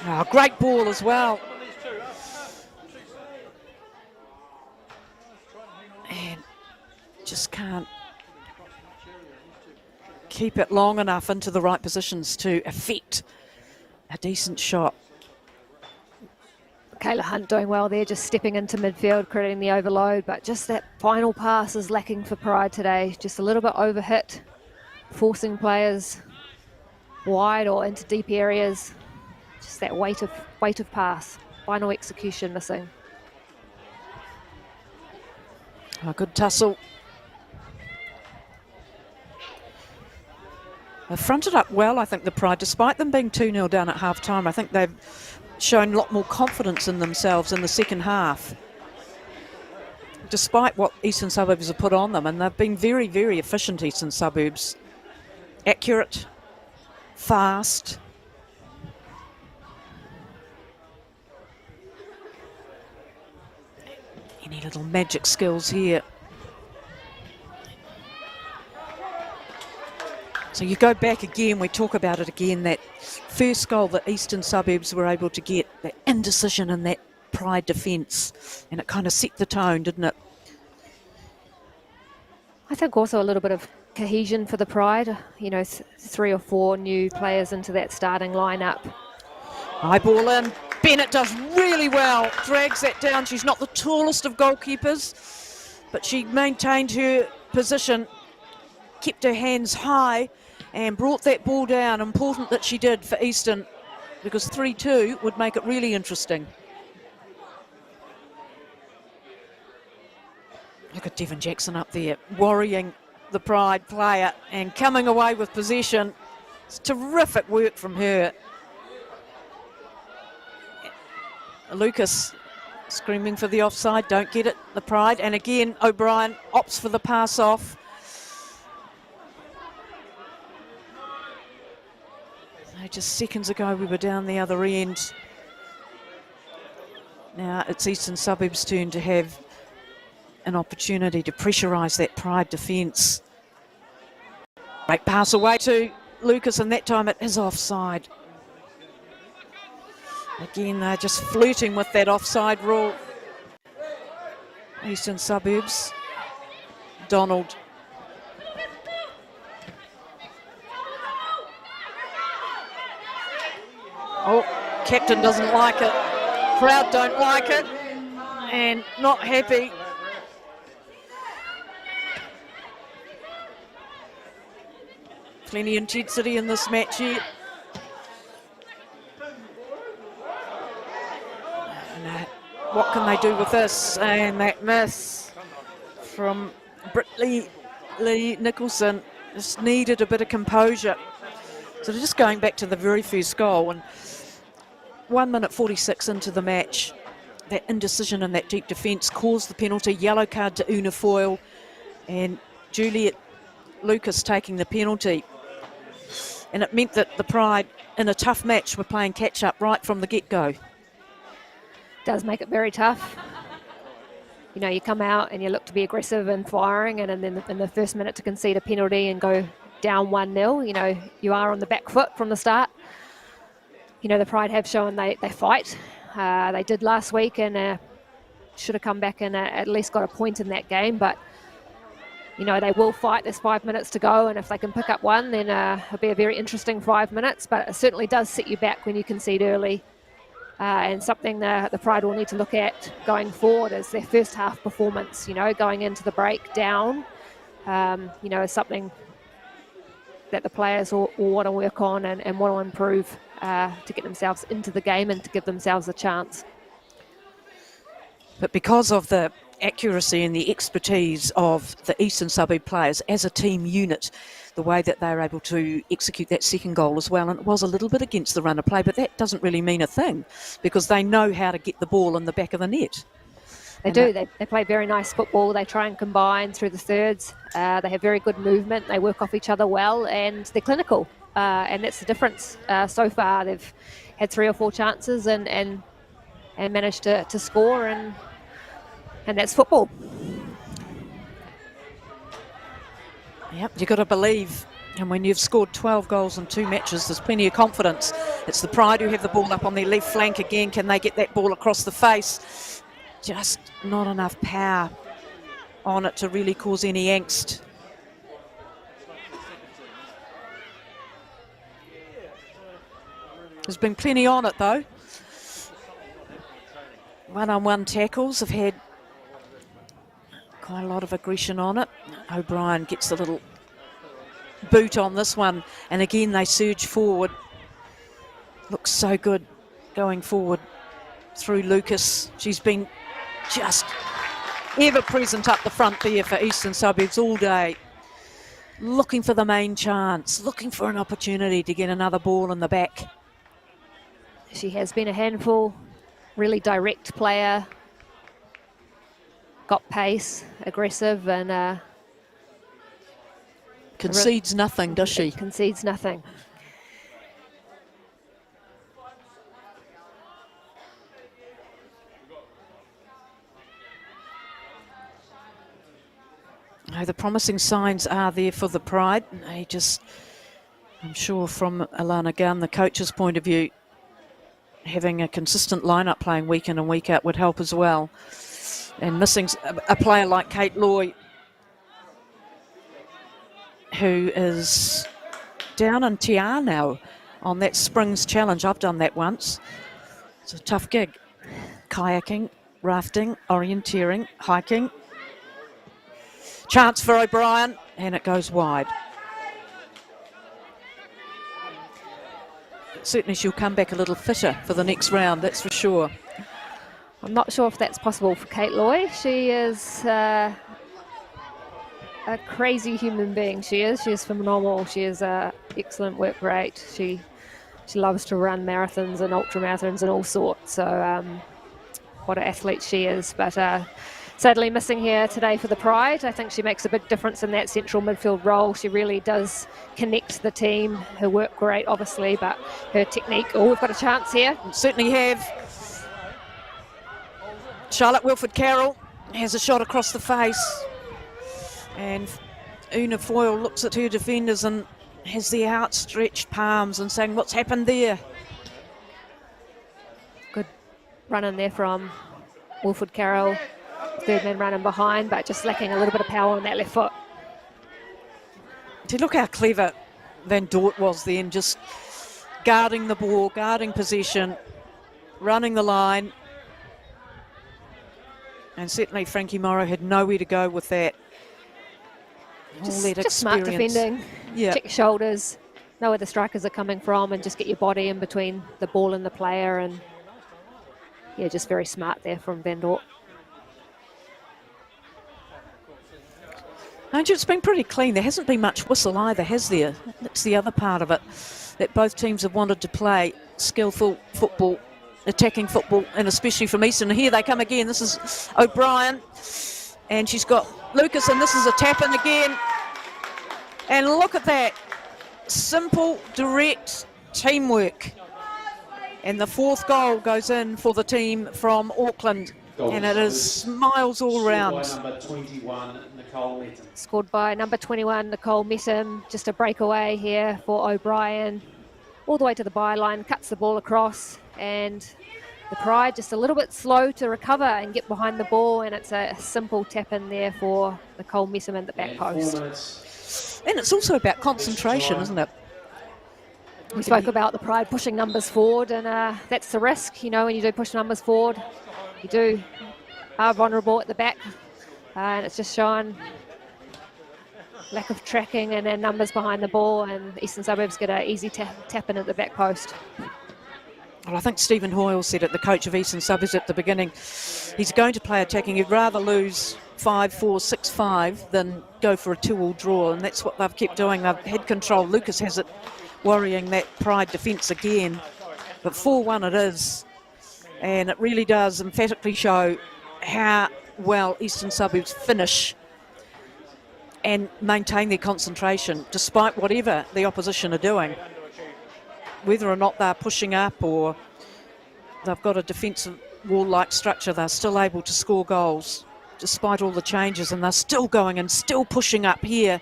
Oh, great ball as well. And just can't keep it long enough into the right positions to affect a decent shot.
Kayla Hunt doing well there, just stepping into midfield, creating the overload, but just that final pass is lacking for Pride today. Just a little bit overhit, forcing players wide or into deep areas. Just that weight of pass. Final execution missing.
A good tussle. They've fronted up well, I think, the Pride, despite them being 2-0 down at half-time. I think they've shown a lot more confidence in themselves in the second half, despite what Eastern Suburbs have put on them, and they've been very, very efficient, Eastern Suburbs. Accurate, fast. Any little magic skills here. So you go back again, we talk about it again, that first goal that Eastern Suburbs were able to get, that indecision in that Pride defence, and it kind of set the tone, didn't it?
I think also a little bit of cohesion for the Pride. You know, 3 or 4 new players into that starting lineup.
High ball in. Bennett does really well, drags that down. She's not the tallest of goalkeepers, but she maintained her position, kept her hands high, and brought that ball down. Important that she did for Eastern, because 3-2 would make it really interesting. Look at Devon Jackson up there, worrying the Pride player and coming away with possession. It's terrific work from her. Lucas screaming for the offside, don't get it, the Pride. And again, O'Brien opts for the pass off. Just seconds ago we were down the other end. Now it's Eastern Suburbs' turn to have an opportunity to pressurise that Pride defence. Great pass away to Lucas, and that time it is offside. Again, they're just flirting with that offside rule. Eastern Suburbs. Donald. Oh, captain doesn't like it. Crowd don't like it. And not happy. Plenty of intensity in this match here. And, what can they do with this? And that miss from Britley Lee Nicholson just needed a bit of composure. So they're just going back to the very first goal, and 1 minute 46 into the match, that indecision in that deep defence caused the penalty. Yellow card to Una Foyle, and Juliet Lucas taking the penalty. And it meant that the Pride, in a tough match, were playing catch-up right from the get-go.
Does make it very tough. You know, you come out and you look to be aggressive and firing, and then in the first minute to concede a penalty and go down 1-0, you know, you are on the back foot from the start. You know, the Pride have shown they fight. They did last week, and should have come back and at least got a point in that game. But, you know, they will fight. There's 5 minutes to go, and if they can pick up one, then it'll be a very interesting 5 minutes. But it certainly does set you back when you concede early. And something the Pride will need to look at going forward is their first half performance. You know, going into the break down, you know, is something that the players will want to work on and want to improve to get themselves into the game and to give themselves a chance.
But because of the accuracy and the expertise of the Eastern Suburb players as a team unit, the way that they were able to execute that second goal as well, and it was a little bit against the run of play, but that doesn't really mean a thing because they know how to get the ball in the back of the net.
They do. They play very nice football. They try and combine through the thirds. They have very good movement. They work off each other well, and they're clinical. And that's the difference so far. They've had 3 or 4 chances and managed to score, and that's football.
Yep, you've got to believe. And when you've scored 12 goals in 2 matches, there's plenty of confidence. It's the Pride who have the ball up on their left flank again. Can they get that ball across the face? Just not enough power on it to really cause any angst. There's been plenty on it though. One-on-one tackles have had quite a lot of aggression on it. O'Brien gets a little boot on this one, and again they surge forward. Looks so good going forward through Lucas. She's been just ever present up the front there for Eastern Suburbs all day, looking for the main chance, looking for an opportunity to get another ball in the back.
She has been a handful, really direct player, got pace, aggressive, and
concedes nothing, does she?
Concedes nothing.
Oh, the promising signs are there for the Pride. They just, I'm sure from Alana Gunn, the coach's point of view, having a consistent lineup playing week in and week out would help as well. And missing a player like Kate Loy, who is down in TR now on that Springs Challenge. I've done that once. It's a tough gig. Kayaking, rafting, orienteering, hiking. Chance for O'Brien, and it goes wide. Certainly she'll come back a little fitter for the next round, that's for sure.
I'm not sure if that's possible for Kate Loy. She is a crazy human being. She is phenomenal. She is excellent work rate. She loves to run marathons and ultra marathons and all sorts. So what an athlete she is. But sadly missing here today for the Pride. I think she makes a big difference in that central midfield role. She really does connect the team. Her work great, obviously, but her technique. Oh, we've got a chance here.
Certainly have. Charlotte Wilford-Carroll has a shot across the face. And Una Foyle looks at her defenders and has the outstretched palms and saying, what's happened there?
Good run in there from Wilford-Carroll. Third man running behind, but just lacking a little bit of power on that left foot.
Look how clever Van Dort was then, just guarding the ball, guarding possession, running the line. And certainly Frankie Morrow had nowhere to go with that.
Just smart defending.
Yeah.
Check your shoulders, know where the strikers are coming from, and just get your body in between the ball and the player. And yeah, just very smart there from Van Dort.
And it's been pretty clean. There hasn't been much whistle either, has there? That's the other part of it, that both teams have wanted to play skillful football, attacking football, and especially from Eastern. And here they come again. This is O'Brien, and she's got Lucas, and this is a tap-in again. And look at that. Simple, direct teamwork. And the fourth goal goes in for the team from Auckland. And it is smiles all round.
Scored by number 21, Nicole Messam. Just a breakaway here for O'Brien. All the way to the byline, cuts the ball across, and the Pride just a little bit slow to recover and get behind the ball, and it's a simple tap in there for Nicole Messam in the back post.
And it's also about concentration, isn't it?
We spoke about the Pride pushing numbers forward, and that's the risk, you know, when you do push numbers forward, you are vulnerable at the back, and it's just shown lack of tracking and then numbers behind the ball, and Eastern Suburbs get an easy tap in at the back post.
Well, I think Stephen Hoyle said it, the coach of Eastern Suburbs at the beginning, he's going to play attacking. He'd rather lose 5-4, 6-5 than go for a 2-all draw, and that's what they've kept doing. They've had control. Lucas has it, worrying that Pride defence again, but 4-1 it is, and it really does emphatically show how well Eastern Suburbs finish and maintain their concentration despite whatever the opposition are doing. Whether or not they're pushing up or they've got a defensive wall-like structure, they're still able to score goals despite all the changes, and they're still going and still pushing up here.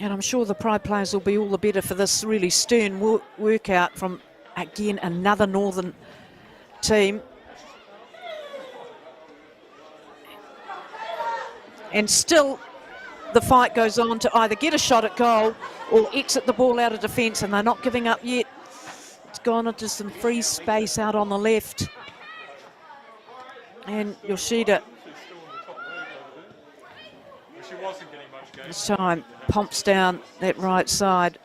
And I'm sure the Pride players will be all the better for this really stern workout from, again, another Northern team. And still the fight goes on to either get a shot at goal or exit the ball out of defence, and they're not giving up yet. It's gone into some free space out on the left. And Yoshida this time pumps down that right side.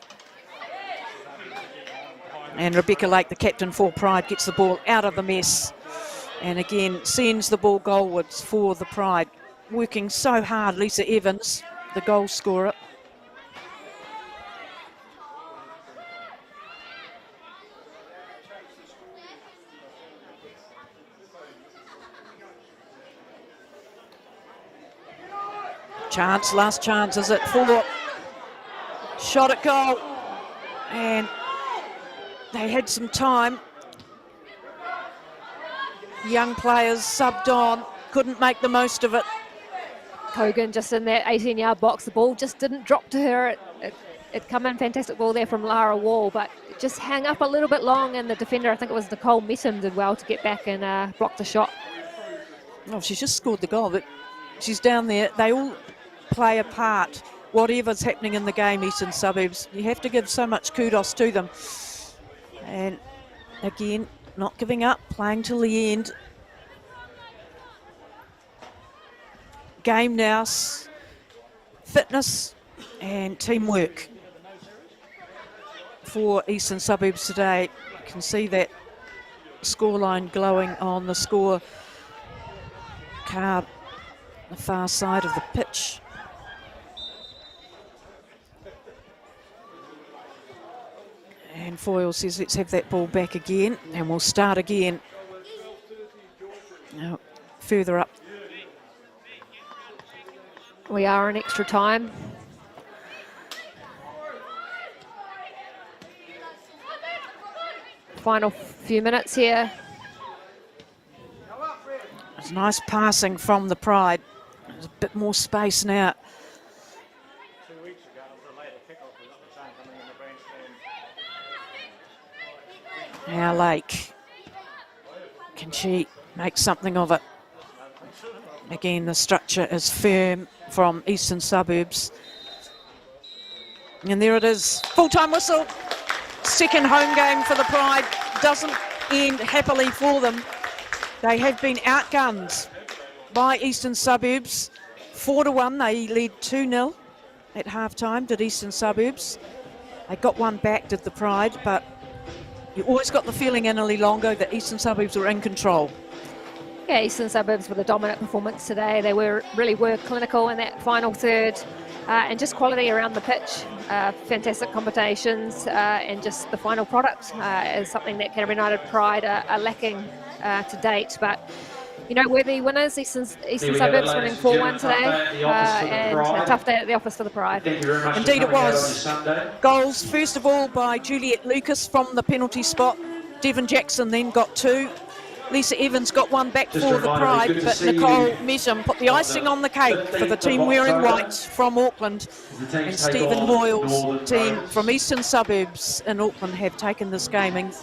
And Rebecca Lake, the captain for Pride, gets the ball out of the mess and again sends the ball goalwards for the Pride. Working so hard, Lisa Evans, the goal scorer. Chance, last chance, is it for shot at goal? And they had some time. Young players subbed on, couldn't make the most of it.
Kogan just in that 18-yard box. The ball just didn't drop to her. It come in, fantastic ball there from Lara Wall, but it just hang up a little bit long, and the defender, I think it was Nicole Messam, did well to get back and block the shot.
Oh, she's just scored the goal, but she's down there. They all play a part. Whatever's happening in the game, Eastern Suburbs, you have to give so much kudos to them. And again, not giving up, playing till the end. Game now, fitness and teamwork for Eastern Suburbs today. You can see that scoreline glowing on the score card on the far side of the pitch. And Foyle says, let's have that ball back again, and we'll start again. Now, further up.
We are in extra time. Final few minutes here.
It's nice passing from the Pride. There's a bit more space now. Now Lake. Can she make something of it? Again, the structure is firm from Eastern Suburbs. And there it is, full-time whistle. Second home game for the Pride. Doesn't end happily for them. They have been outgunned by Eastern Suburbs. 4-1, they lead 2-0 at half-time, did Eastern Suburbs. They got one back, did the Pride, but you always got the feeling, Annalie Longo, that Eastern Suburbs were in control.
Yeah, Eastern Suburbs with a dominant performance today. They really were clinical in that final third, and just quality around the pitch. Fantastic combinations, and just the final product is something that Canterbury United Pride are lacking to date. But you know, worthy winners, Eastern Suburbs winning 4-1 today, and a tough day at the office for the Pride.
Thank you very much.
Indeed it was. Goals, first of all, by Juliet Lucas from the penalty spot. Devon Jackson then got 2. Lisa Evans got 1 back for the Pride, but Nicole Mesham put the icing on the cake for the team wearing white from Auckland. And Stephen Hoyle's team from Eastern Suburbs in Auckland have taken this game and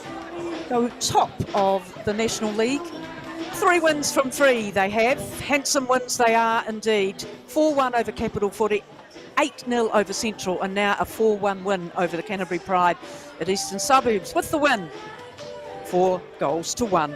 go top of the National League. 3 wins from 3 they have. Handsome wins they are indeed. 4-1 over Capital Footy, 8-0 over Central, and now a 4-1 win over the Canterbury Pride at Eastern Suburbs with the win, 4 goals to 1.